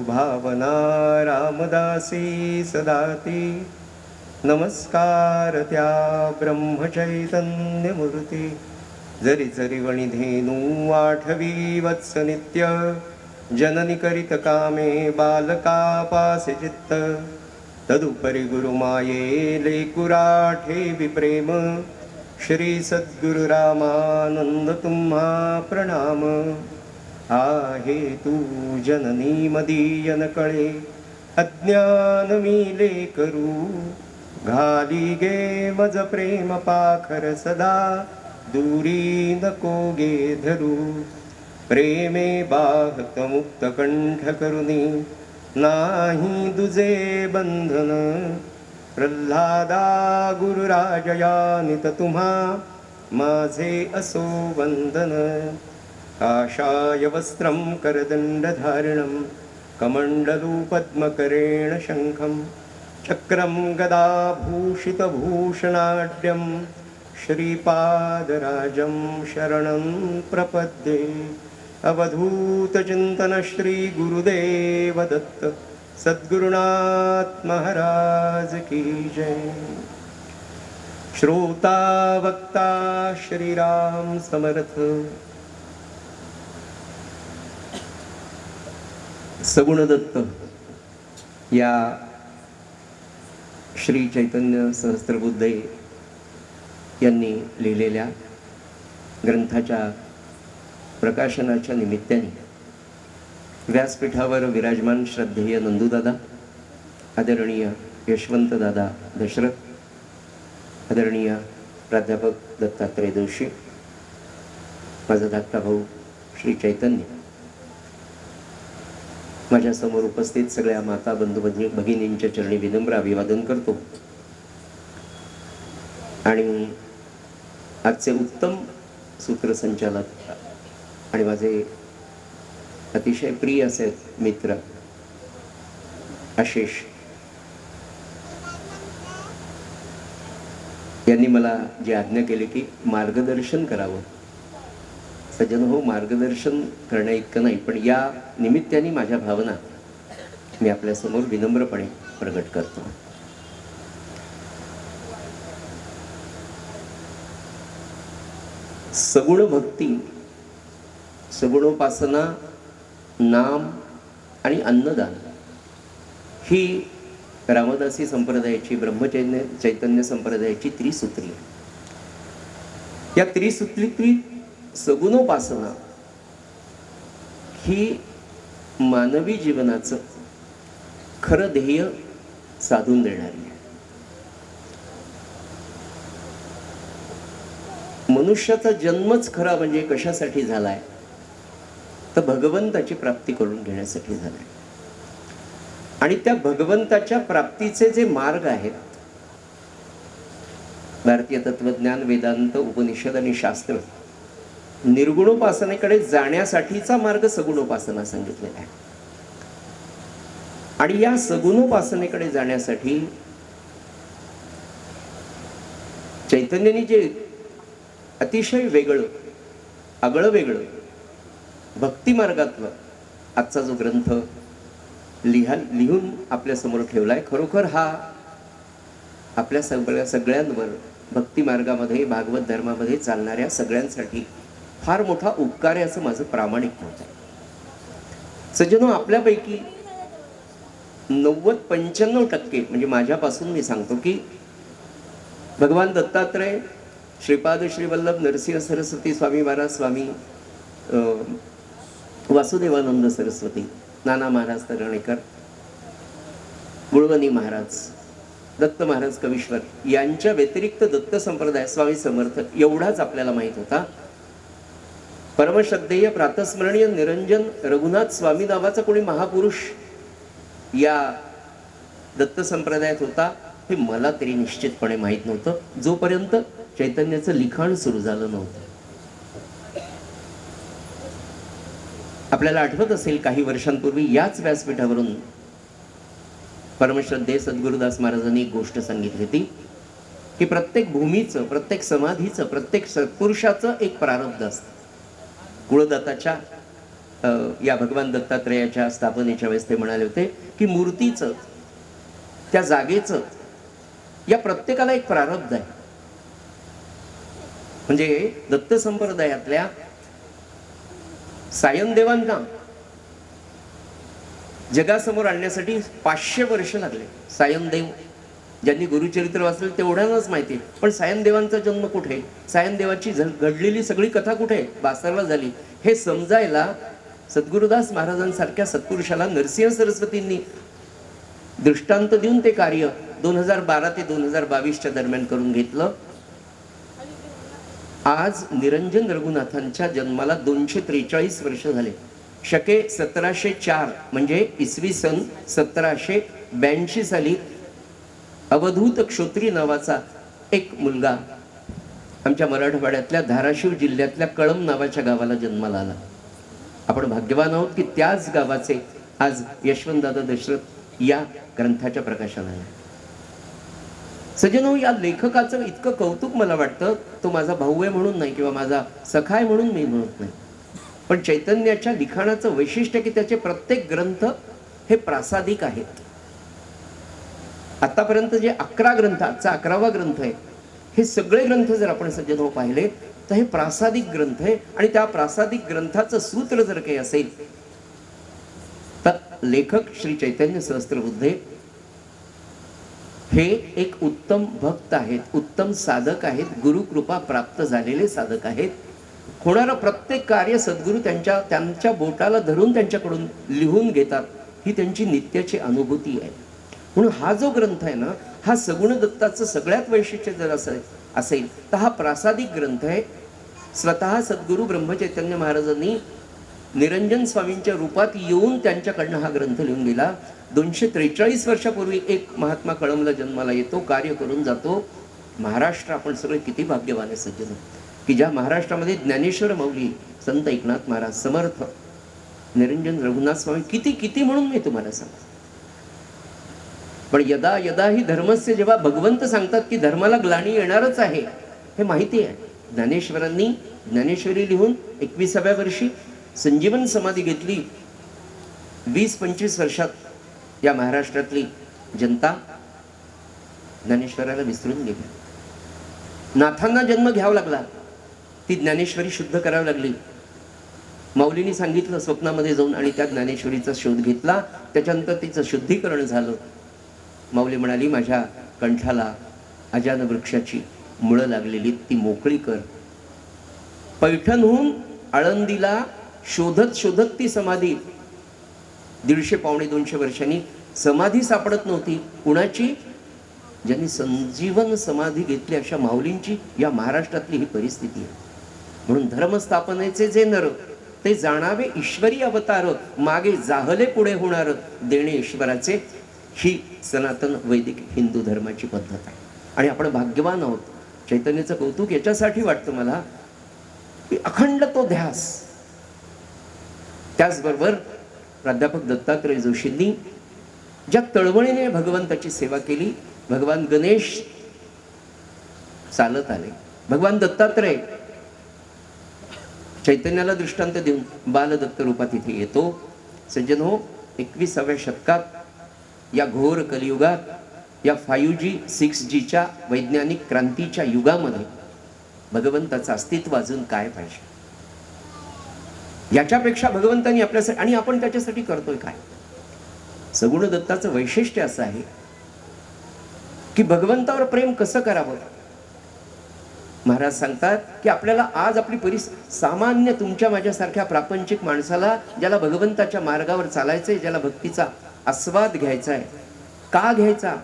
भावना रामदासी सदाती, नमस्कार त्या ब्रह्मचैतन्यमूर्ती जरी जरी वणिधेनू आठवी वत्स नित्य जननी करीत कामे बालकापासे चित्त तदुपरी गुरुमाये लेकुराठे विप्रेम श्री सद्गुरु रामानंद तुम्हा प्रणाम आहे तू जननी मदीयन कळे अज्ञान मिले करू घाली गे मज प्रेम पाखर सदा दूरी नको गे धरू प्रेमे बाहत मुक्त कंठ करुनी नाही दुजे बंधन प्रल्हादा गुरुराजयानित तुम्हा माझे असो वंदन काषाय वस्त्रं करदंडधारणं कमंडलू पद्मकरेण शंखं चक्रं गदाभूषितभूषणाढ्यं श्रीपादराजं शरणं प्रपद्ये अवधूतचिंतन श्री गुरुदेव दत्त सद्गुरुनाथ महाराज की जय। श्रोता वक्ता श्रीराम समर्थ। सगुण दत्त या श्री चैतन्य सहस्त्रबुद्धे यांनी लिहिलेल्या ग्रंथाच्या प्रकाशनाच्या निमित्ताने व्यासपीठावर विराजमान श्रद्धेय नंदूदादा, आदरणीय यशवंतदादा दशरथ, आदरणीय प्राध्यापक दत्तात्रय जोशी, माझा धाकटा भाऊ श्री चैतन्य, माझ्या समोर उपस्थित सगळ्या माता बंधू भगिनींच्या चरणी विनम्र अभिवादन करतो आणि आजचे उत्तम सूत्रसंचालक आणि माझे अतिशय प्रिय असे मित्र आशिष यांनी मला जी आज्ञा केली की मार्गदर्शन करावं। सज्जन हो, मार्गदर्शन करण्या इतकं नाही, पण या निमित्ताने माझ्या भावना मी आपल्यासमोर विनम्रपणे प्रगट करतो। सगुण भक्ती, सगुणोपासना, नाम आणि अन्नदान ही रामदासी संप्रदायाची, चैतन्य संप्रदायाची त्रिसूत्री आहे। या त्रिसूत्रीतली सगुणोपासना ही मानवी जीवनाचं खरं ध्येय साधून देणारी आहे। मनुष्याचा जन्मच खरा म्हणजे कशासाठी झालाय तर भगवंताची प्राप्ती करून घेण्यासाठी झालाय आणि त्या भगवंताच्या प्राप्तीचे जे मार्ग आहेत, भारतीय तत्वज्ञान, वेदांत, उपनिषद आणि शास्त्र, निर्गुणोपासनेकडे जाण्यासाठीचा मार्ग सगुणोपासना सांगितलेला आहे। आणि या सगुणोपासनेकडे जाण्यासाठी चैतन्याने जे अतिशय वेगळं, आगळं वेगळं भक्ती मार्गातलं आजचा जो ग्रंथ लिहून आपल्या समोर ठेवलाय, खरोखर हा आपल्या सगळ्यांवर भक्ती मार्गामध्ये, भागवत धर्मामध्ये चालणाऱ्या सगळ्यांसाठी फार मोठा उपकार आहे असं माझं प्रामाणिक मत आहे। सज्जनो, आपल्यापैकी 90-95% म्हणजे माझ्यापासून मी सांगतो की भगवान दत्तात्रय, श्रीपाद श्रीवल्लभ नरसिंह सरस्वती स्वामी महाराज, स्वामी वासुदेवानंद सरस्वती, नाना महाराज तरणेकर, गुळवणी महाराज, दत्त महाराज कवीश्वर यांच्या व्यतिरिक्त दत्त संप्रदाय, स्वामी समर्थ एवढाच आपल्याला माहित होता। परमश्रद्धेय प्रातस्मरणीय निरंजन रघुनाथ स्वामी नावाचा कोणी महापुरुष या दत्त संप्रदायात होता हे मला तरी निश्चितपणे माहीत नव्हतं, जोपर्यंत चैतन्याचं लिखाण सुरू झालं नव्हतं। आपल्याला आठवत असेल काही वर्षांपूर्वी याच व्यासपीठावरून परमश्रद्धेय सद्गुरुदास महाराजांनी एक गोष्ट सांगितली होती की प्रत्येक भूमीचं, प्रत्येक समाधीचं, प्रत्येक सत्पुरुषाचं एक प्रारब्ध असतं। कुळदत्ताच्या या भगवान दत्तात्रयाच्या स्थापनेच्या वेळेस ते म्हणाले होते की मूर्तीचं, त्या जागेचं या प्रत्येकाला एक प्रारब्ध आहे. म्हणजे दत्त संप्रदायातल्या सायनदेवांना जगासमोर आणण्यासाठी 500 वर्ष लागले. सायनदेव ज्यांनी गुरुचरित्र वाचलं तेवढ्यांनाच माहिती, पण सायनदेवांचा जन्म कुठे, सायनदेवाची घडलेली सगळी कथा कुठे, बासरला झाली, हे समजायला सद्गुरुदास महाराजांसारख्या सत्पुरुषाला नरसिंह सरस्वतींनी दृष्टांत देऊन ते कार्य 2012 ते 2022च्या दरम्यान करून घेतलं. आज निरंजन रघुनाथांच्या जन्माला 243 वर्ष झाले. शके 1704 म्हणजे इसवी सन 1782 साली अवधूत क्षोत्री नावाचा एक मुलगा आमच्या मराठवाड्यातल्या धाराशिव जिल्ह्यातल्या कळंब नावाच्या गावाला जन्माला आला. आपण भाग्यवान आहोत की त्याच गावाचे आज यशवंतदादा दशरथ या ग्रंथाच्या प्रकाशनाला आहे. सज्जनो, या लेखकाचं इतकं कौतुक मला वाटतं, तो माझा भाऊ आहे म्हणून नाही किंवा माझा सखा आहे म्हणून मी म्हणत नाही, पण चैतन्याच्या लिखाणाचं वैशिष्ट्य की त्याचे प्रत्येक ग्रंथ हे प्रासादिक आहेत. आतापर्यंत जे 11 ग्रंथ, आजचा 11वा ग्रंथ आहे, हे सगळे ग्रंथ जर आपण सज्जनो पाहिले तर हे प्रासादिक ग्रंथ आहे. आणि त्या प्रासादिक ग्रंथाचं सूत्र जर काही असेल तर लेखक श्री चैतन्य सहस्त्रबुद्धे हे एक उत्तम भक्त आहेत, उत्तम साधक आहेत, गुरुकृपा प्राप्त झालेले साधक आहेत. होणारं प्रत्येक कार्य सद्गुरू त्यांच्या बोटाला धरून त्यांच्याकडून लिहून घेतात, ही त्यांची नित्याची अनुभूती आहे. म्हणून हा जो ग्रंथ आहे ना, हा सगुण दत्ताचं सगळ्यात वैशिष्ट्य जर असेल तर हा प्रासादिक ग्रंथ आहे. स्वतः सद्गुरू ब्रह्मचैतन्य महाराजांनी निरंजन स्वामींच्या रूपात येऊन त्यांच्याकडनं हा ग्रंथ लिहून गेला. 243 वर्षापूर्वी एक महात्मा कळंबला जन्माला येतो, कार्य करून जातो. महाराष्ट्र आपण सगळे किती भाग्यवान आहे सज्जन की ज्या महाराष्ट्रामध्ये ज्ञानेश्वर माऊली, संत एकनाथ महाराज, समर्थ निरंजन रघुनाथ स्वामी, किती किती म्हणून मी तुम्हाला सांगतो. पण यदा यदा ही धर्मस्य, जेव्हा भगवंत सांगतात की धर्माला ग्लानी येणारच आहे, हे माहिती आहे. ज्ञानेश्वरांनी ज्ञानेश्वरी लिहून 21व्या वर्षी संजीवन समाधी घेतली. 20-25 वर्षात या महाराष्ट्रातली जनता ज्ञानेश्वराला विसरून गेली. नाथांना जन्म घ्यावा लागला, ती ज्ञानेश्वरी शुद्ध करावी लागली. माऊलींनी सांगितलं स्वप्नामध्ये जाऊन आणि त्या ज्ञानेश्वरीचा शोध घेतला. त्याच्यानंतर तिचं शुद्धीकरण झालं. माऊली म्हणाली, माझ्या कंठाला अजान वृक्षाची मुळं लागलेली, ती मोकळी कर. पैठणहून आळंदीला शोधत शोधत ती समाधी 150-200 वर्षांनी समाधी सापडत नव्हती. कुणाची? ज्यांनी संजीवन समाधी घेतली अशा माऊलींची या महाराष्ट्रातली ही परिस्थिती आहे. म्हणून धर्मस्थापनेचे जे नर ते जाणावे ईश्वरी अवतार, मागे जाहले पुढे होणार देणे ईश्वराचे, ही सनातन वैदिक हिंदू धर्माची पद्धत आहे. आणि आपण भाग्यवान आहोत. चैतन्याचं कौतुक याच्यासाठी वाटतं मला की अखंड तो ध्यास. त्याचबरोबर प्राध्यापक दत्तात्रय जोशींनी ज्या तळमळीने भगवंताची सेवा केली, भगवान गणेश चालत आले, भगवान दत्तात्रय चैतन्याला दृष्टांत देऊन बालदत्त रूपात इथे येतो. सज्जन हो, 21व्या शतकात या घोर कलियुगात, या 5G 6Gच्या वैज्ञानिक क्रांतीच्या युगामध्ये भगवंताचं अस्तित्व अजून काय पाहिजे? याच्यापेक्षा भगवंतांनी आपल्यासाठी, आणि आपण त्याच्यासाठी करतोय काय? सगुण दत्ताचं वैशिष्ट्य असं आहे की भगवंतावर प्रेम कसं करावं. महाराज सांगतात की आपल्याला आज आपली सामान्य तुमच्या माझ्यासारख्या प्रापंचिक माणसाला, ज्याला भगवंताच्या मार्गावर चालायचंय, ज्याला भक्तीचा आस्वाद घ्यायचा आहे, का घ्यायचा?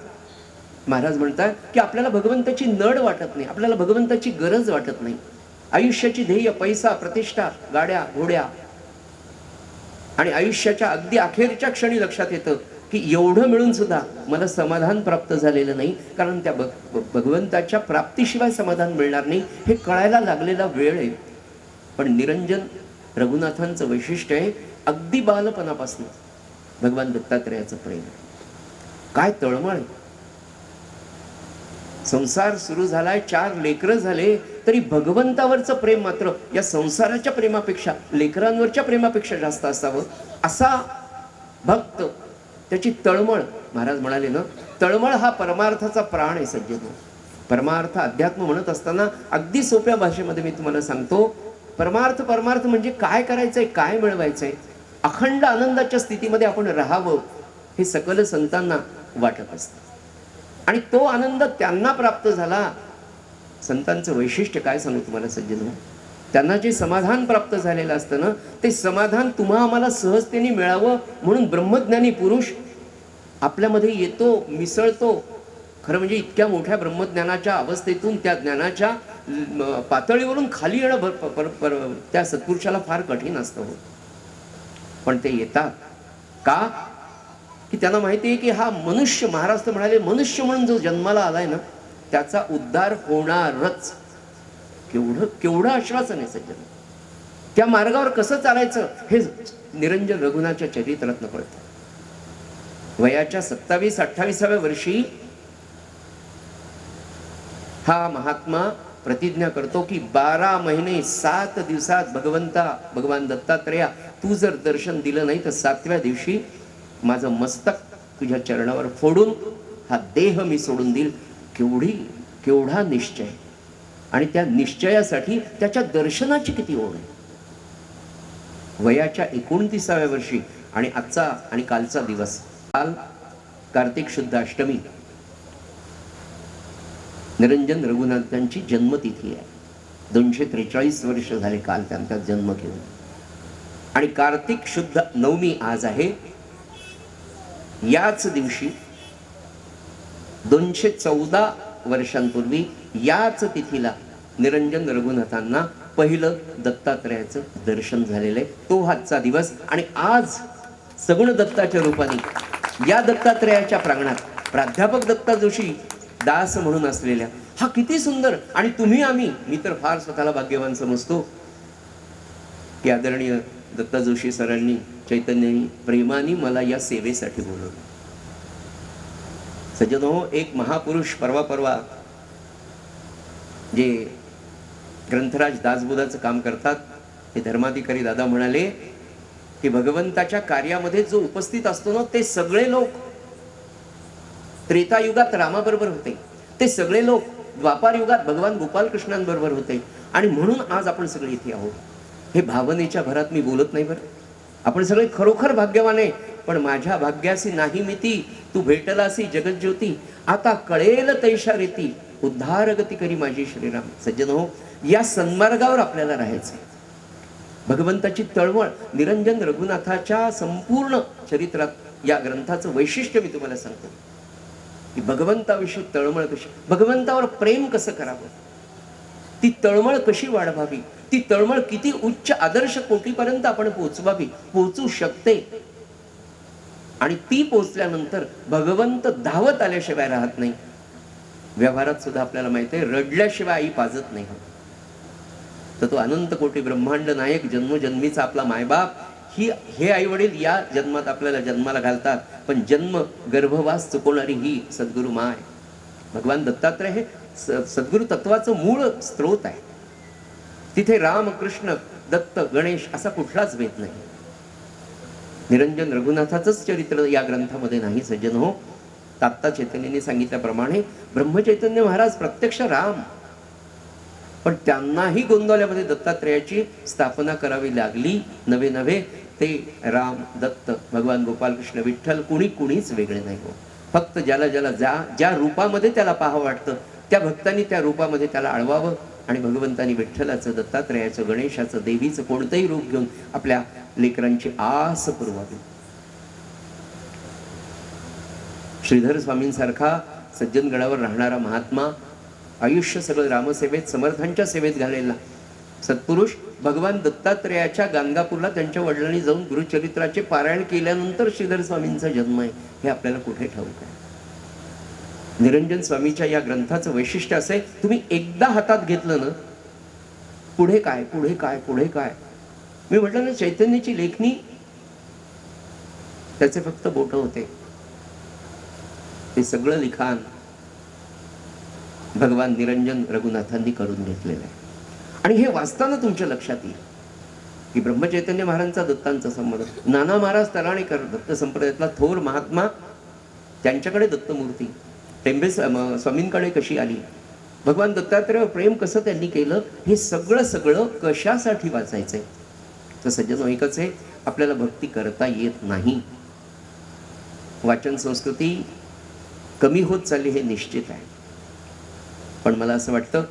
महाराज म्हणतात की आपल्याला भगवंताची नड वाटत नाही, आपल्याला भगवंताची गरज वाटत नाही. आयुष्याची ध्येय पैसा, प्रतिष्ठा, गाड्या घोड्या, आणि आयुष्याच्या अगदी अखेरच्या क्षणी लक्षात येतं की एवढं मिळून सुद्धा मला समाधान प्राप्त झालेलं नाही, कारण त्या भगवंताच्या प्राप्तीशिवाय समाधान मिळणार नाही, हे कळायला लागलेला वेळ आहे. पण निरंजन रघुनाथांचं वैशिष्ट्य आहे, अगदी बालपणापासून भगवान दत्तात्रयाचं प्रेम. काय तळमळ आहे. संसार सुरू झालाय, 4 लेकरं झाले, तरी भगवंतावरचं प्रेम मात्र या संसाराच्या प्रेमापेक्षा, लेकरांवरच्या प्रेमापेक्षा जास्त असावं, असा भक्त, त्याची तळमळ. महाराज म्हणाले ना, तळमळ हा परमार्थाचा प्राण आहे सज्जनो. परमार्थ अध्यात्म म्हणत असताना अगदी सोप्या भाषेमध्ये मी तुम्हाला सांगतो, परमार्थ परमार्थ म्हणजे काय करायचंय, काय मिळवायचंय, अखंड आनंदाच्या स्थितीमध्ये आपण राहावं, हे सकल संतांना वाटत असतं. आणि तो आनंद त्यांना प्राप्त झाला. संतांचं वैशिष्ट्य काय सांगू तुम्हाला सज्जनो, त्यांना जे समाधान प्राप्त झालेलं असतं ना, ते समाधान तुम्हा आम्हाला सहजतेने मिळावं म्हणून ब्रह्मज्ञानी पुरुष आपल्यामध्ये येतो, मिसळतो. खरं म्हणजे इतक्या मोठ्या ब्रह्मज्ञानाच्या अवस्थेतून, त्या ज्ञानाच्या पातळीवरून खाली येणं त्या सत्पुरुषाला फार कठीण असतं हो. पण ते येतात का, की त्यांना माहिती आहे की हा मनुष्य, महाराष्ट्र म्हणाले मनुष्य म्हणून जो जन्माला आलाय ना, त्याचा उद्धार होणारच. केवढं आश्वासन आहे सज्जन. त्या मार्गावर कसं चालायचं हे निरंजन रघुनाथच्या चरित्रातनं कळतं. वयाच्या 27-28व्या वर्षी हा महात्मा प्रतिज्ञा करतो की 12 महिने 7 दिवसात भगवान दत्तात्रेया, तू जर दर्शन दिलं नाही तर 7व्या दिवशी माझं मस्तक तुझ्या चरणावर फोडून हा देह मी सोडून देईल. केवढा निश्चय, आणि त्या निश्चयासाठी त्याच्या दर्शनाची किती ओढ आहे. वयाच्या 29व्या वर्षी, आणि आजचा आणि कालचा दिवस, काल कार्तिक शुद्ध अष्टमी, निरंजन रघुनाथांची जन्मतिथी आहे. 243 वर्ष झाले काल त्यांचा जन्म घेऊन, आणि कार्तिक शुद्ध नवमी आज आहे. याच दिवशी 214 वर्षांपूर्वी याच तिथीला निरंजन रघुनाथांना पहिलं दत्तात्रेयाचं दर्शन झालेलं आहे. तो आजचा दिवस. आणि आज सगुण दत्ताच्या रूपाने या दत्तात्रेयाच्या प्रांगणात प्राध्यापक दत्ता जोशी दास म्हणून असलेल्या, हा किती सुंदर. आणि तुम्ही आम्ही, मी तर फार स्वतःला भाग्यवान समजतो की आदरणीय दत्ता जोशी सरांनी, चैतन्यांनी प्रेमाने मला या सेवेसाठी बोलवलं. सज्जनो, एक महापुरुष परवा जे ग्रंथराज दासबोधाचं काम करतात, ते धर्माधिकारी दादा म्हणाले की भगवंताच्या कार्यामध्ये जो उपस्थित असतो ना, ते सगळे लोक त्रेतायुगात रामाबरोबर होते, ते सगळे लोक द्वापार युगात भगवान गोपालकृष्णांबरोबर होते. आणि म्हणून आज आपण सगळे इथे आहोत. हे भावनेच्या भरात मी बोलत नाही बरं. आपण सगळे खरोखर भाग्यवान आहे. पण माझ्या भाग्यासी नाही मिती, तू भेटलासी जगज्योती, आता कळेल तैशा रीती, उद्धार गती करी माझी श्रीराम. सज्जन हो, या सन्मार्गावर आपल्याला राहायचंय. भगवंताची तळमळ निरंजन रघुनाथाच्या संपूर्ण चरित्रात या ग्रंथाचं वैशिष्ट्य मी तुम्हाला सांगतो की भगवंताविषयी तळमळ कशी, भगवंतावर प्रेम कसं करावं, ती तळमळ कशी वाढवावी, ती तळमळ किती उच्च आदर्श कोटीपर्यंत आपण पोहोचू शकते. आणि ती पोहोचल्यानंतर भगवंत धावत आल्याशिवाय राहत नाही. व्यवहारात सुद्धा आपल्याला माहिती आहे, रडल्याशिवाय आई पाजत नाही. तर तो अनंत कोटी ब्रह्मांड नायक, जन्मजन्मीचा आपला मायबाप, हे आई वडील या जन्मात आपल्याला जन्माला घालतात, पण जन्म गर्भवास चुकवणारी ही सद्गुरु माय भगवान दत्तात्रय हे सद्गुरु तत्वाचं मूळ स्त्रोत आहे. तिथे राम, कृष्ण, दत्त, गणेश असा कुठलाच भेद नाही. निरंजन रघुनाथाचंच चरित्र या ग्रंथामध्ये नाही सज्जन हो. तात्ता चैतन्यांनी सांगितल्याप्रमाणे ब्रह्मचैतन्य महाराज प्रत्यक्ष राम, पण त्यांनाही गोंदवल्यामध्ये दत्तात्रेयाची स्थापना करावी लागली. नवे ते राम, दत्त, भगवान गोपालकृष्ण, विठ्ठल, कुणीच वेगळे नाही हो. फक्त ज्याला ज्या रूपामध्ये त्याला पाहावं वाटतं त्या भक्तांनी त्या रूपामध्ये त्याला आळवावं. आणि भगवंतांनी विठ्ठलाचं, दत्तात्रेयाचं, गणेशाचं, देवीचं कोणतंही रूप घेऊन आपल्या लेकरांची आस पुरवावी. श्रीधर स्वामींसारखा सज्जनगडावर राहणारा महात्मा, आयुष्य सगळं रामसेवेत, समर्थांच्या सेवेत घालेला सत्पुरुष, भगवान दत्तात्रेयाच्या गाणगापूरला त्यांच्या वडिलांनी जाऊन गुरुचरित्राचे पारायण केल्यानंतर श्रीधर स्वामींचा जन्म आहे, हे आपल्याला कुठे ठाऊक आहे. निरंजन स्वामीच्या या ग्रंथाचं वैशिष्ट्य असं आहे, तुम्ही एकदा हातात घेतलं ना, पुढे काय. मी म्हटलं ना, चैतन्याची लेखणी त्याचे फक्त बोट होते, ते सगळं लिखाण भगवान निरंजन रघुनाथांनी करून घेतलेलं आहे. आणि हे वाचताना तुमच्या लक्षात येईल की ब्रह्मचैतन्य महाराजांचा दत्तांचा संबंध. नाना महाराज तराणेकर, दत्त संप्रदायातला थोर महात्मा, त्यांच्याकडे दत्तमूर्ती, टेंबे स्वामींकडे कशी आली, भगवान दत्तात्रय प्रेम कसं त्यांनी केलं, हे सगळं सगळं कशासाठी वाचायचंय? तर सज्जनो एकच आहे, आपल्याला भक्ती करता येत नाही. वाचन संस्कृती कमी होत चालली हे निश्चित आहे. पण मला असं वाटतं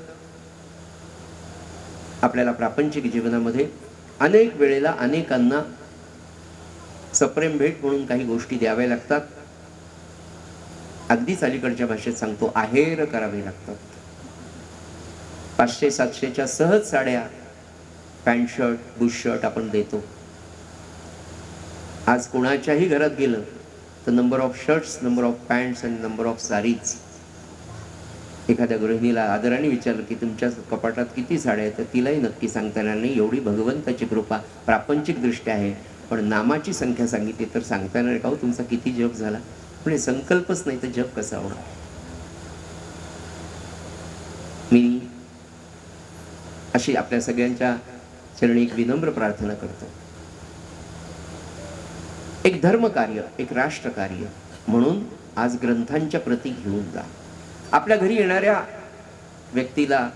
आपल्याला प्रापंचिक जीवनामध्ये अनेक वेळेला अनेकांना सप्रेम भेट म्हणून काही गोष्टी द्याव्या लागतात. अगदीच अलीकडच्या भाषेत सांगतो, आहेर करावे लागतात. 500-700च्या सहज साड्या, पॅन्ट शर्ट, बुश शर्ट आपण देतो. आज कोणाच्याही घरात गेलं तर number of shirts, number of pants आणि नंबर ऑफ साडीज. एखाद्या गृहिणीला आदराने विचारलं की तुमच्या कपाटात किती साड्या आहेत, तर तिलाही नक्की सांगता येणार नाही. एवढी भगवंताची कृपा प्रापंचिक दृष्ट्या आहे. पण नामाची संख्या सांगितली तर सांगता येणार का हो तुमचा किती जप झाला? म्हणजे संकल्पच नाही तर जप कसा होणार? मी अशी आपल्या सगळ्यांच्या चरणी एक विनम्र प्रार्थना करतो. एक धर्मकार्य, एक राष्ट्रकार्य म्हणून आज ग्रंथांच्या प्रती घेऊन जा. आपल्या घरी येणाऱ्या व्यक्तीला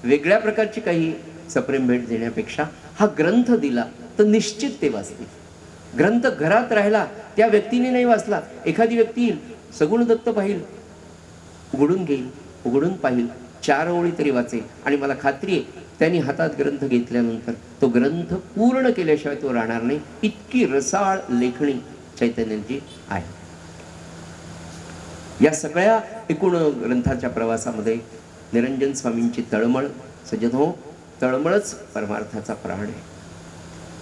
वेगळ्या प्रकारची काही सप्रेम भेट देण्यापेक्षा हा ग्रंथ दिला तर निश्चित ते वाचतील. ग्रंथ घरात राहिला, त्या व्यक्तीने नाही वाचला, एखादी व्यक्ती येईल, सगुण दत्त पाहिल, उघडून घेईल, उघडून पाहिल, 4 ओळी तरी वाचेल. आणि मला खात्री आहे त्यांनी हातात ग्रंथ घेतल्यानंतर तो ग्रंथ पूर्ण केल्याशिवाय तो राहणार नाही. इतकी रसाळ लेखणी चैतन्याची आहे. या सगळ्या एकूण ग्रंथाच्या प्रवासामध्ये निरंजन स्वामींची तळमळ, सज्जन हो, तळमळच परमार्थाचा प्राण आहे.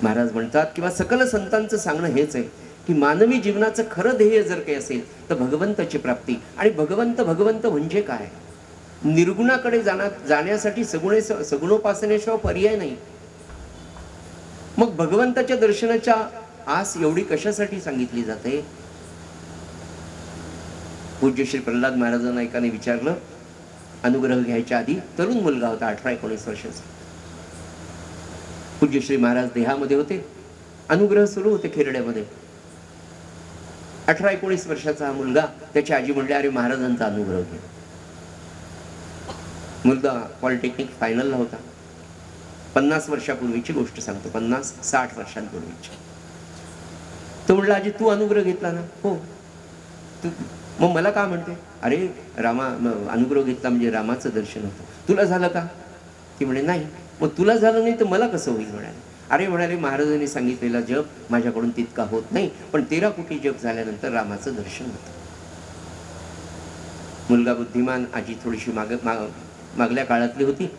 महाराज म्हणतात किंवा सकल संतांचं सांगणं हेच आहे की मानवी जीवनाचं खरं ध्येय जर काही असेल तर भगवंताची प्राप्ती. आणि भगवंत म्हणजे काय? निर्गुणाकडे जाण्यासाठी सगुणोपासनेशिवाय पर्याय नाही. मग भगवंताच्या दर्शनाच्या आस एवढी कशासाठी सांगितली जाते? पूज्य श्री प्रल्हाद महाराजांना एकाने विचारलं, अनुग्रह घ्यायच्या आधी, तरुण मुलगा होता, 18-19 वर्षाचा. पूज्य श्री महाराज देहामध्ये होते, अनुग्रह सुरू होते खेरड्यामध्ये. 18-19 वर्षाचा हा मुलगा, त्याची आजी म्हणले, अरे महाराजांचा अनुग्रह घे. मुलगा पॉलिटेक्निक फायनलला होता. 50 वर्षापूर्वीची गोष्ट सांगतो, 50-60 वर्षांपूर्वीची. तो म्हणला, आजी तू अनुग्रह घेतला ना? हो. तू मग मला का म्हणते? अरे अनुग्रह घेतला म्हणजे रामाचं दर्शन होतं. तुला झालं का? ती म्हणे नाही. मग तुला झालं नाही तर मला कसं होईल म्हणाले. अरे म्हणाले, महाराजांनी सांगितलेला जप माझ्याकडून तितका होत नाही, पण 13 कोटी जप झाल्यानंतर रामाचं दर्शन होतं. मुलगा बुद्धिमान, आजी थोडीशी मागल्या काळातली होती.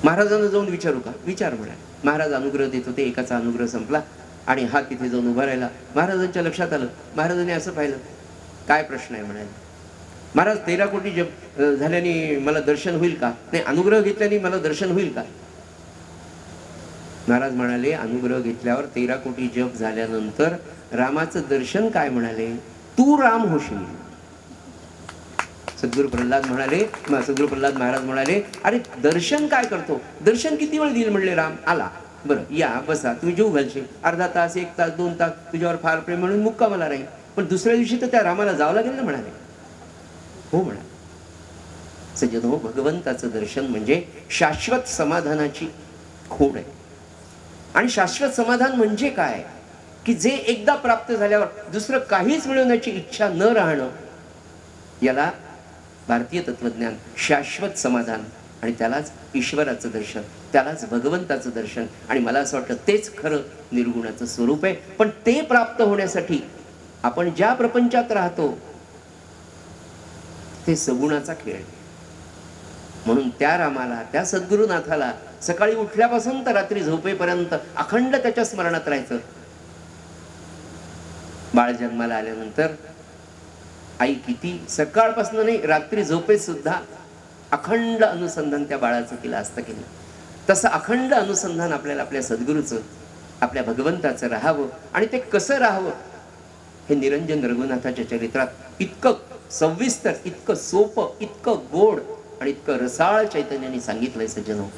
महाराजांना जाऊन विचारू का? विचार म्हणाले. महाराज अनुग्रह देत होते. एकाचा अनुग्रह संपला आणि हा तिथे जाऊन उभा राहिला. महाराजांच्या लक्षात आलं. महाराजांनी असं पाहिलं, काय प्रश्न आहे म्हणाले. महाराज 13 कोटी जप झाल्याने मला दर्शन होईल का? नाही, अनुग्रह घेतल्याने मला दर्शन होईल का? महाराज म्हणाले, अनुग्रह घेतल्यावर 13 कोटी जप झाल्यानंतर रामाचं दर्शन काय म्हणाले? तू राम होशील. सद्गुरू प्रल्हाद महाराज म्हणाले, अरे दर्शन काय करतो? दर्शन किती वेळ देईल म्हणले राम? आला, बरं या बसा, तुम्ही जीव घालशील, अर्धा तास, 1 तास, 2 तास, तुझ्यावर फार प्रेम म्हणून मुक्कामाला राहील. पण दुसऱ्या दिवशी तर त्या रामाला जावं लागेल ना म्हणाले. हो म्हणाले. सज्जन हो, भगवंताचं दर्शन म्हणजे शाश्वत समाधानाची खोड आहे. आणि शाश्वत समाधान म्हणजे काय? की जे एकदा प्राप्त झाल्यावर दुसरं काहीच मिळवण्याची इच्छा न राहणं, याला भारतीय तत्वज्ञान शाश्वत समाधान, आणि त्यालाच ईश्वराचं दर्शन, त्यालाच भगवंताचं दर्शन. आणि मला असं वाटतं तेच खरं निर्गुणाचं स्वरूप आहे. पण ते प्राप्त होण्यासाठी आपण ज्या प्रपंचात राहतो ते सगुणाचा खेळ. म्हणून त्या रामाला, त्या सद्गुरुनाथाला सकाळी उठल्यापासून तर रात्री झोपेपर्यंत अखंड त्याच्या स्मरणात राहायचं. बाळ जन्माला आल्यानंतर आई किती सकाळपासून नाही, रात्री झोपेत सुद्धा अखंड अनुसंधान त्या बाळाचं तिला असतं की नाही. तसं अखंड अनुसंधान आपल्याला आपल्या सद्गुरूचं, आपल्या भगवंताचं राहावं. आणि ते कसं राहावं हे निरंजन रघुनाथाच्या चरित्रात इतकं सविस्तर, इतकं सोपं, इतकं गोड आणि इतकं रसाळ चैतन्याने सांगितलंय सज्जनो.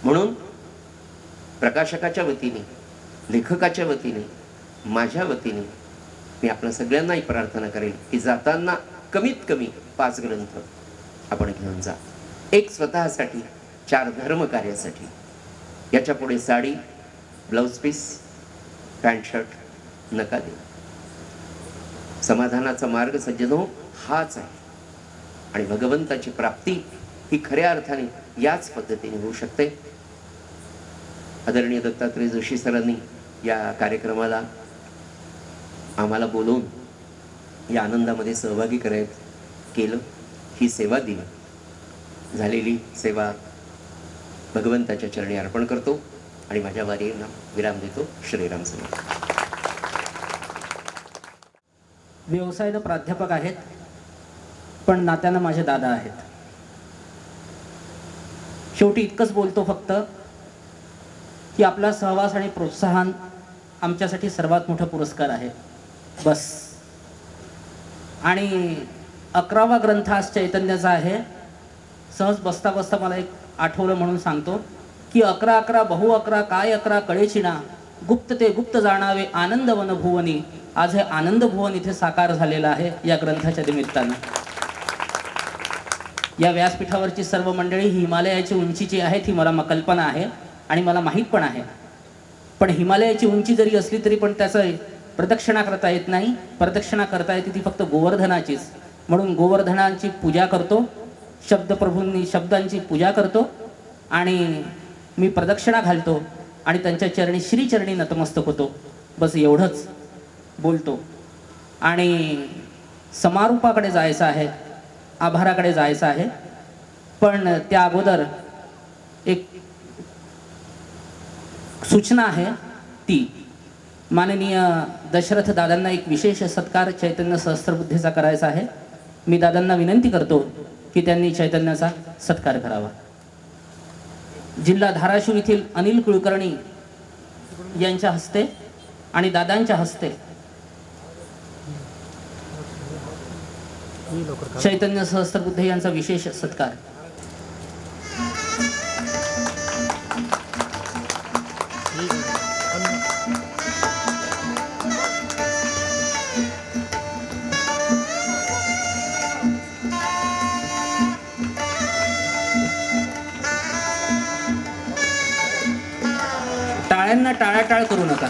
म्हणून प्रकाशकाच्या वतीने, लेखकाच्या वतीने, माझ्या वतीने मी आपल्या सगळ्यांनाही प्रार्थना करेल की जाताना कमीत कमी 5 ग्रंथ आपण घेऊन जा. एक स्वतःसाठी, 4 धर्म कार्यासाठी. याच्या पुढे sari, blouse piece, pant shirt नका देऊ. समाधानाचा मार्ग सज्जनो हाच आहे आणि भगवंताची प्राप्ती ही खऱ्या अर्थाने याच पद्धतीने होऊ शकते. आदरणीय दत्तात्रय जोशी सरांनी या कार्यक्रमाला आम्हाला बोलवून या आनंदामध्ये सहभागी केलं, ही सेवा दिली. झालेली सेवा भगवंताच्या चरणी अर्पण करतो आणि माझ्या वारीला विराम देतो. श्रीराम समर्थ. व्यवसायानं प्राध्यापक आहेत, पण नात्यानं माझे दादा आहेत. शेवटी इतकंच बोलतो फक्त की आपला सहवास आणि प्रोत्साहन आमच्यासाठी सर्वात मोठा पुरस्कार आहे, बस. आणि 11वा ग्रंथ आज चैतन्याचा आहे. सहज बसता बसता मला एक आठवलं म्हणून सांगतो की 11 बहु 11 काय 11 कळेचिना, गुप्त ते गुप्त जाणावे आनंद वन भुवनी. आज हे आनंद भुवन इथे साकार झालेलं आहे या ग्रंथाच्या निमित्तानं. या व्यासपीठावरची सर्व मंडळी हिमालयाची उंचीची आहेत, ही मला कल्पना आहे आणि मला माहीत पण आहे. पण हिमालयाची उंची जरी असली तरी पण त्याचं प्रदक्षिणा करता येत नाही. प्रदक्षिणा करता येते ती फक्त गोवर्धनाचीच. म्हणून गोवर्धनांची पूजा करतो, शब्दांची पूजा करतो आणि मी प्रदक्षिणा घालतो आणि त्यांच्या चरणी श्रीचरणी नतमस्तक होतो. बस एवढंच बोलतो. आणि समारोपाकडे जायचं आहे, आभाराकडे जायचं आहे. पण त्या अगोदर एक सूचना आहे, ती माननीय दशरथ दादांना एक विशेष सत्कार चैतन्य सहस्त्रबुद्धीचा करायचा आहे. मी दादांना विनंती करतो की त्यांनी चैतन्याचा सत्कार करावा. जिल्हा धाराशिव येथील अनिल कुलकर्णी यांच्या हस्ते आणि दादांच्या हस्ते चैतन्य सहस्त्रबुद्धे यांचा विशेष सत्कार. टाळ्यांना टाळाटाळ करू नका.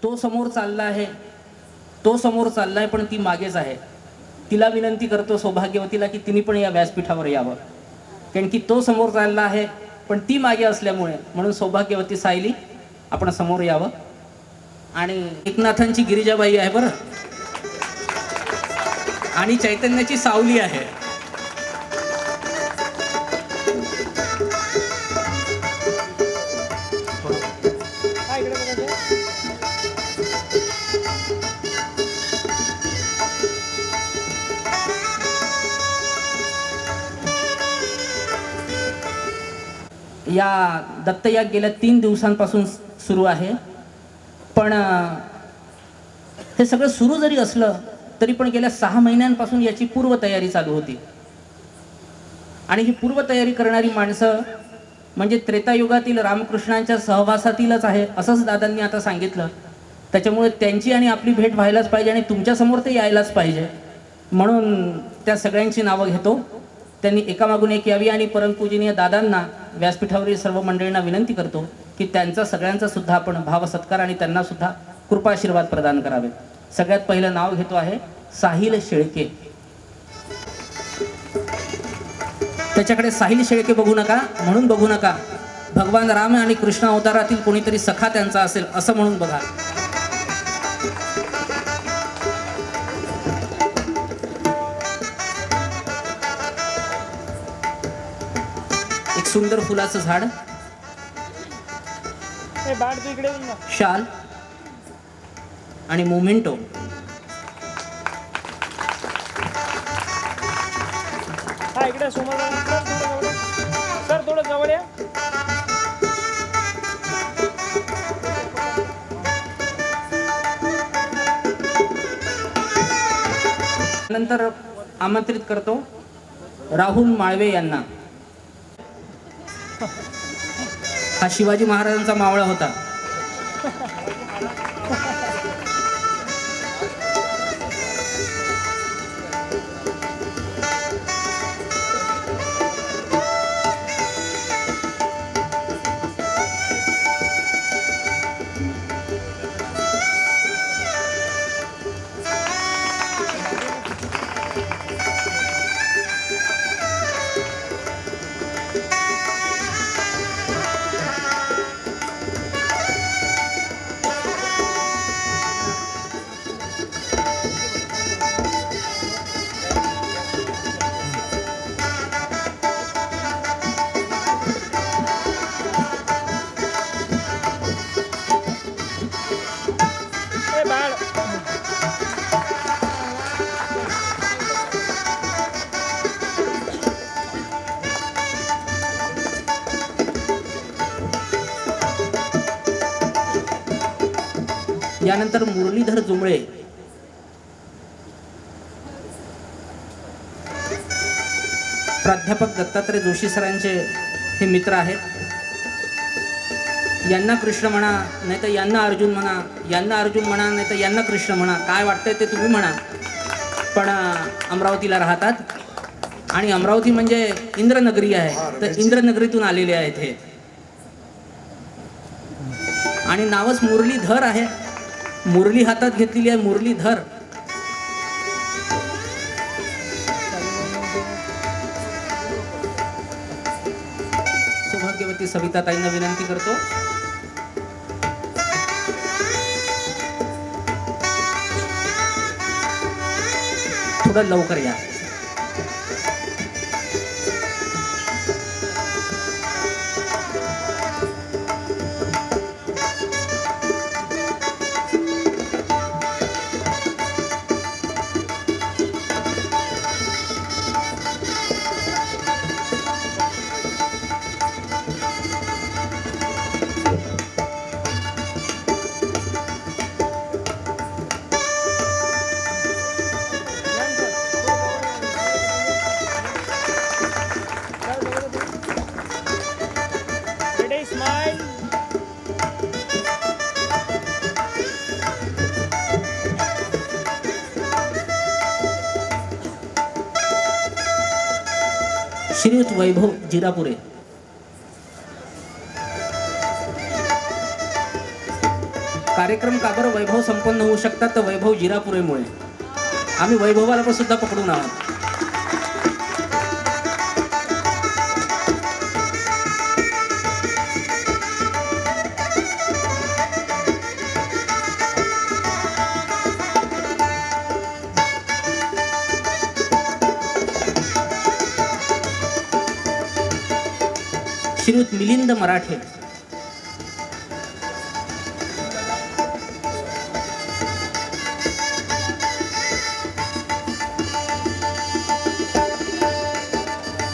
तो समोर चाललाय पण ती मागेच आहे. तिला विनंती करतो सौभाग्यवतीला की तिने पण या व्यासपीठावर यावं, कारण की तो समोर चालला आहे पण ती मागे असल्यामुळे. म्हणून सौभाग्यवती सायली आपण समोर यावं. आणि एकनाथांची गिरिजाबाई आहे बरं, आणि चैतन्याची सावली आहे. या दत्तयाग गेल्या 3 दिवसांपासून सुरू आहे. पण हे सगळं सुरू जरी असलं तरी पण गेल्या 6 महिन्यांपासून याची पूर्वतयारी चालू होती. आणि ही पूर्वतयारी करणारी माणसं म्हणजे त्रेतायुगातील रामकृष्णांच्या सहवासातीलच आहे असंच दादांनी आता सांगितलं. त्याच्यामुळे त्यांची आणि आपली भेट व्हायलाच पाहिजे आणि तुमच्यासमोर ते यायलाच पाहिजे. म्हणून त्या सगळ्यांची नावं घेतो. त्यांनी एकामागून एक यावी. आणि परमपूजनीय दादांना, व्यासपीठावरील सर्व मंडळींना विनंती करतो की त्यांचा सगळ्यांचा सुद्धा आपण भावसत्कार आणि त्यांना सुद्धा कृपाशीर्वाद प्रदान करावे. सगळ्यात पहिलं नाव घेतो आहे साहिल शेळके. त्याच्याकडे साहिल शेळके बघू नका, म्हणून बघू नका भगवान राम आणि कृष्ण अवतारातील कोणीतरी सखा त्यांचा असेल असं म्हणून बघा. एक सुंदर फुलाचं झाड, शाल आणि मोमेंटो. हा इकडे सर थोडं जवळ या. नंतर आमंत्रित करतो राहुल माळवे यांना. हा शिवाजी महाराजांचा मावळा होता. यानंतर मुरलीधर जुमळे, प्राध्यापक दत्तात्रय जोशी सरांचे हे मित्र आहेत. यांना कृष्ण म्हणा नाही तर यांना अर्जुन म्हणा, यांना अर्जुन म्हणा नाही तर यांना कृष्ण म्हणा, काय वाटतंय ते तुम्ही म्हणा. पण अमरावतीला राहतात आणि अमरावती म्हणजे इंद्रनगरी आहे, तर इंद्रनगरीतून आलेले आहेत हे. आणि नावच मुरलीधर आहे, मुरली हातात घेतलेली आहे, मुरलीधर. सौभाग्यवती सविताताईंना विनंती करतो. थोडं लवकर या. श्रीयुत वैभव जिरापुरे. कार्यक्रम का बरं वैभव संपन्न होऊ शकतात तर वैभव जिरापुरेमुळे. आम्ही वैभवाला पण सुद्धा पकडून आहोत. श्रीयुत मिलिंद मराठे.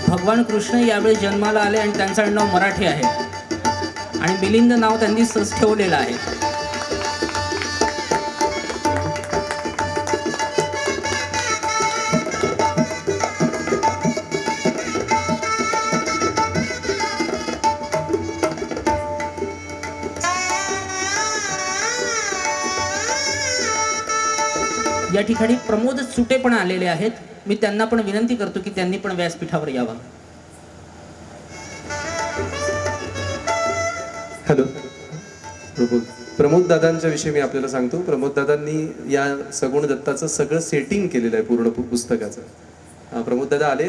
भगवान कृष्ण यावेळी जन्माला आले आणि त्यांचं आडनाव मराठे आहे आणि मिलिंद नाव त्यांनी सहज ठेवलेलं आहे. या ठिकाणी प्रमोद सुटे पण आलेले आहेत. मी त्यांना पण विनंती करतो की त्यांनी पण व्यासपीठावर यावं. हॅलो प्रमोद दादांच्या विषयी मी आपल्याला सांगतो. प्रमोद दादांनी या सगुण दत्ताचं सगळं सेटिंग केलेलं आहे पूर्ण पुस्तकाचं. प्रमोद दादा आले.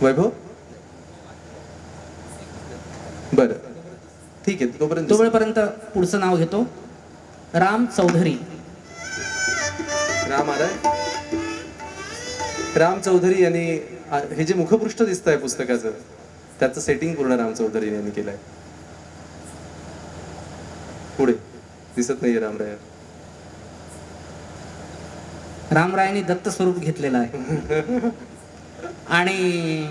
वैभव बरं ठीक आहे. तोपर्यंत पुढचं नाव घेतो. राम चौधरी. राम आलाय. राम चौधरी यांनी हे जे मुखपृष्ठ दिसत आहे पुस्तकाचं त्याचं सेटिंग पूर्ण राम चौधरी यांनी केलंय. पुढे दिसत नाहीये रामराय. रामरायांनी दत्त स्वरूप घेतलेलं आहे आणि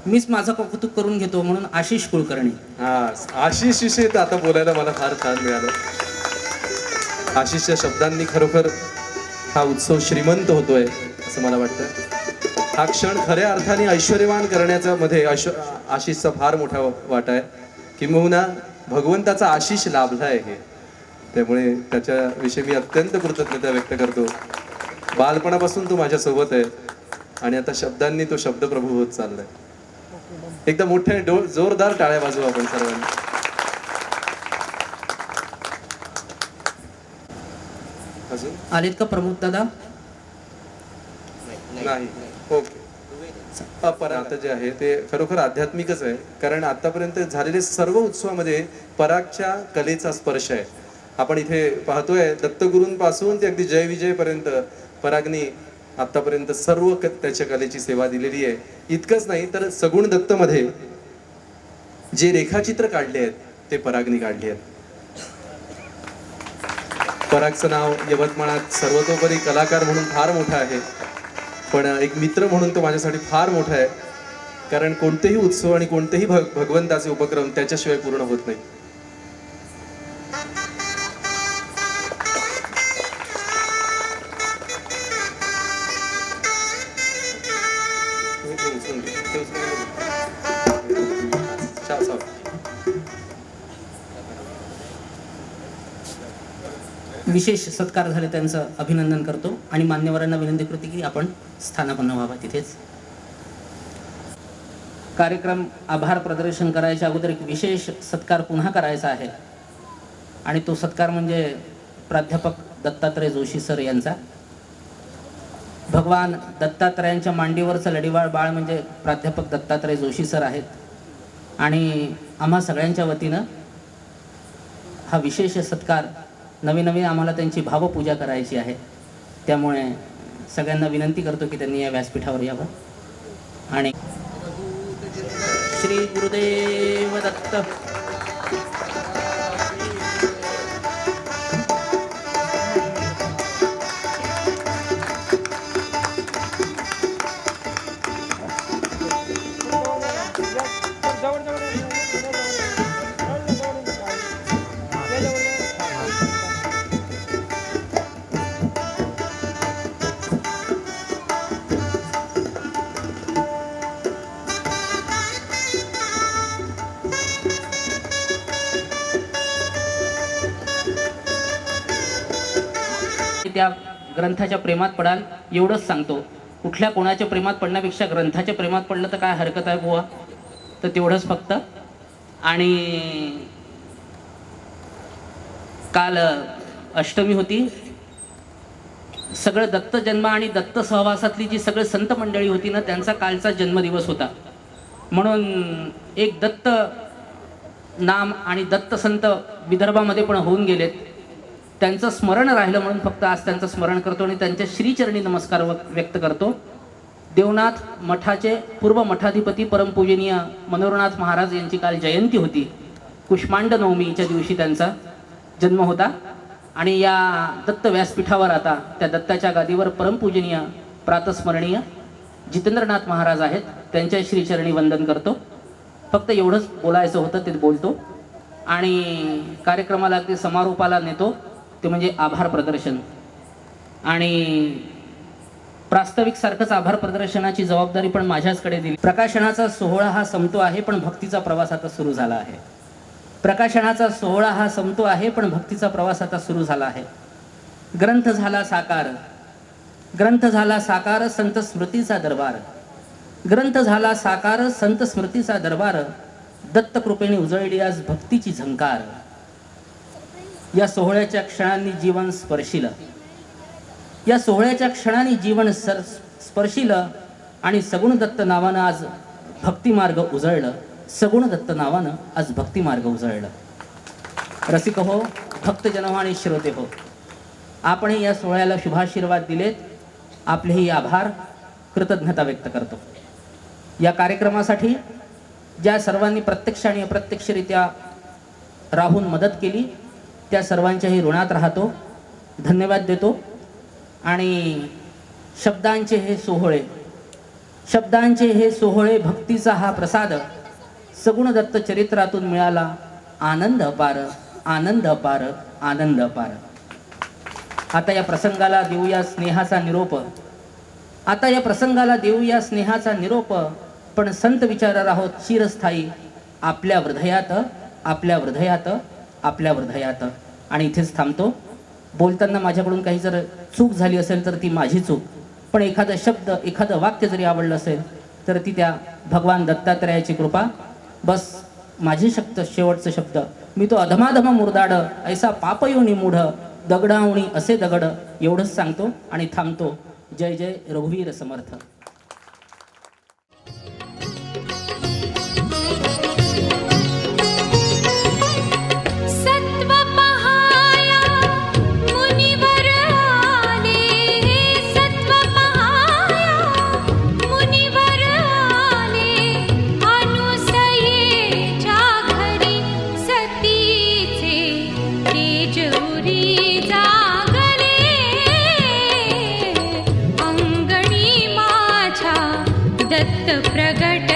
मीच माझं कौतुक करून घेतो म्हणून आशिष कुलकर्णी. हा, आशिष विषयी तर आता बोलायला मला फार छान मिळालं. आशिषच्या शब्दांनी खरोखर हा उत्सव श्रीमंत होतोय असं मला वाटतं. हा क्षण खऱ्या अर्थाने ऐश्वर्यवान करण्याचा मध्ये आशिषचा फार मोठा वाटा आहे. किंबहुना भगवंताचा आशिष लाभलाय हे. त्यामुळे त्याच्याविषयी मी अत्यंत कृतज्ञता व्यक्त करतो. बालपणापासून तो माझ्या सोबत आहे आणि आता शब्दांनी तो शब्दप्रभू होत चाललाय. एकदा मोठ्या जोरदार टाळ्या वाजवू आपण सर्वांनी. अजून आलेत का प्रमोद दादा? नाही. ओके. आता जे आहे ते खरोखर आध्यात्मिकच आहे, कारण आतापर्यंत झालेले सर्व उत्सवामध्ये परागच्या कलेचा स्पर्श आहे. आपण इथे पाहतोय दत्तगुरूंपासून ते अगदी जय विजय पर्यंत परागनी आतापर्यंत सर्व त्याच्या कलेची सेवा दिलेली आहे. इतकंच नाही तर सगुण दत्तमध्ये जे रेखाचित्र काढले आहेत ते परागनी काढले आहेत. परागचं नाव यवतमाळात सर्वतोपरी कलाकार म्हणून फार मोठं आहे, पण एक मित्र म्हणून तो माझ्यासाठी फार मोठा आहे. कारण कोणतेही उत्सव आणि कोणतेही भगवंताचे उपक्रम त्याच्याशिवाय पूर्ण होत नाही. विशेष सत्कार झाले त्यांचं अभिनंदन करतो आणि मान्यवरांना विनंती करते की आपण स्थानापन्न व्हावा तिथेच. कार्यक्रम आभार प्रदर्शन करायच्या अगोदर एक विशेष सत्कार पुन्हा करायचा आहे आणि तो सत्कार म्हणजे प्राध्यापक दत्तात्रय जोशी सर यांचा. भगवान दत्तात्रयांच्या मांडीवरचं लढीवाळ बाळ म्हणजे प्राध्यापक दत्तात्रय जोशी सर आहेत आणि आम्हा सगळ्यांच्या वतीनं हा विशेष सत्कार नवीन नवीन आम्हाला त्यांची भावपूजा करायची आहे. त्यामुळे सगळ्यांना विनंती करतो की त्यांनी या व्यासपीठावर यावं. आणि श्री गुरुदेव दत्त. त्या ग्रंथाच्या प्रेमात पडाल एवढंच सांगतो. कुठल्या कोणाच्या प्रेमात पडण्यापेक्षा ग्रंथाच्या प्रेमात पडलं तर काय हरकत आहे बुवा, तर तेवढंच फक्त. आणि काल अष्टमी होती. सगळं दत्त जन्म आणि दत्त सहवासातली जी सगळी संत मंडळी होती ना त्यांचा कालचा जन्मदिवस होता. म्हणून एक दत्त नाम आणि दत्त संत विदर्भामध्ये पण होऊन गेलेत. त्यांचं स्मरण राहिलं म्हणून फक्त आज त्यांचं स्मरण करतो आणि त्यांच्या श्रीचरणी नमस्कार व्यक्त करतो. देवनाथ मठाचे पूर्व मठाधिपती परमपूजनीय मनोहरनाथ महाराज यांची काल जयंती होती. कुष्मांड नवमीच्या दिवशी त्यांचा जन्म होता आणि या दत्त व्यासपीठावर आता त्या दत्ताच्या गादीवर परमपूजनीय प्रातस्मरणीय जितेंद्रनाथ महाराज आहेत. त्यांच्या श्रीचरणी वंदन करतो. फक्त एवढंच बोलायचं होतं ते बोलतो आणि कार्यक्रमाला अगदी समारोपाला नेतो ते म्हणजे आभार प्रदर्शन. आणि प्रास्ताविक सारखंच आभार प्रदर्शनाची जबाबदारी पण माझ्याचकडे दिली. प्रकाशनाचा सोहळा हा संपतो आहे पण भक्तीचा प्रवास आता सुरू झाला आहे. प्रकाशनाचा सोहळा हा संपतो आहे पण भक्तीचा प्रवास आता सुरू झाला आहे. ग्रंथ झाला साकार, ग्रंथ झाला साकार संत स्मृतीचा दरबार. ग्रंथ झाला साकार संत स्मृतीचा दरबार. दत्त कृपेने उजळली आज भक्तीची झंकार. या सोहळ्याच्या क्षणांनी जीवन स्पर्शिलं, या सोहळ्याच्या क्षणांनी जीवन स्पर्शिलं आणि सगुण दत्त नावानं आज भक्तिमार्ग उजळलं. सगुण दत्त नावानं आज भक्तिमार्ग उजळलं. रसिक हो, भक्तजन हो आणि श्रोते हो, आपण या सोहळ्याला शुभाशीर्वाद दिलेत आपलेही आभार, कृतज्ञता व्यक्त करतो. या कार्यक्रमासाठी ज्या सर्वांनी प्रत्यक्ष आणि अप्रत्यक्षरित्या राहून मदत केली त्या सर्वांच्याही ऋणात राहतो, धन्यवाद देतो. आणि शब्दांचे हे सोहळे भक्तीचा हा प्रसाद सगुण दत्त चरित्रातून मिळाला. आनंद अपार, आनंद अपार, आनंद अपार. आता या प्रसंगाला देऊया स्नेहाचा निरोप. पण संत विचारणार आहोत चिरस्थायी आपल्या हृदयात, आपल्या हृदयात, आपल्या हृदयात. आणि इथेच थांबतो. बोलताना माझ्याकडून काही जर चूक झाली असेल तर ती माझी चूक, पण एखादा शब्द, एखादं वाक्य जरी आवडलं असेल तर ती त्या भगवान दत्तात्रयाची कृपा. बस माझे शेवटचे शब्द, मी तो अधमाधम मुरदाड ऐसा पापयोनी मूढ दगडावणी असे दगड, एवढंच सांगतो आणि थांबतो. जय जय रघुवीर समर्थ. दत्त प्रगट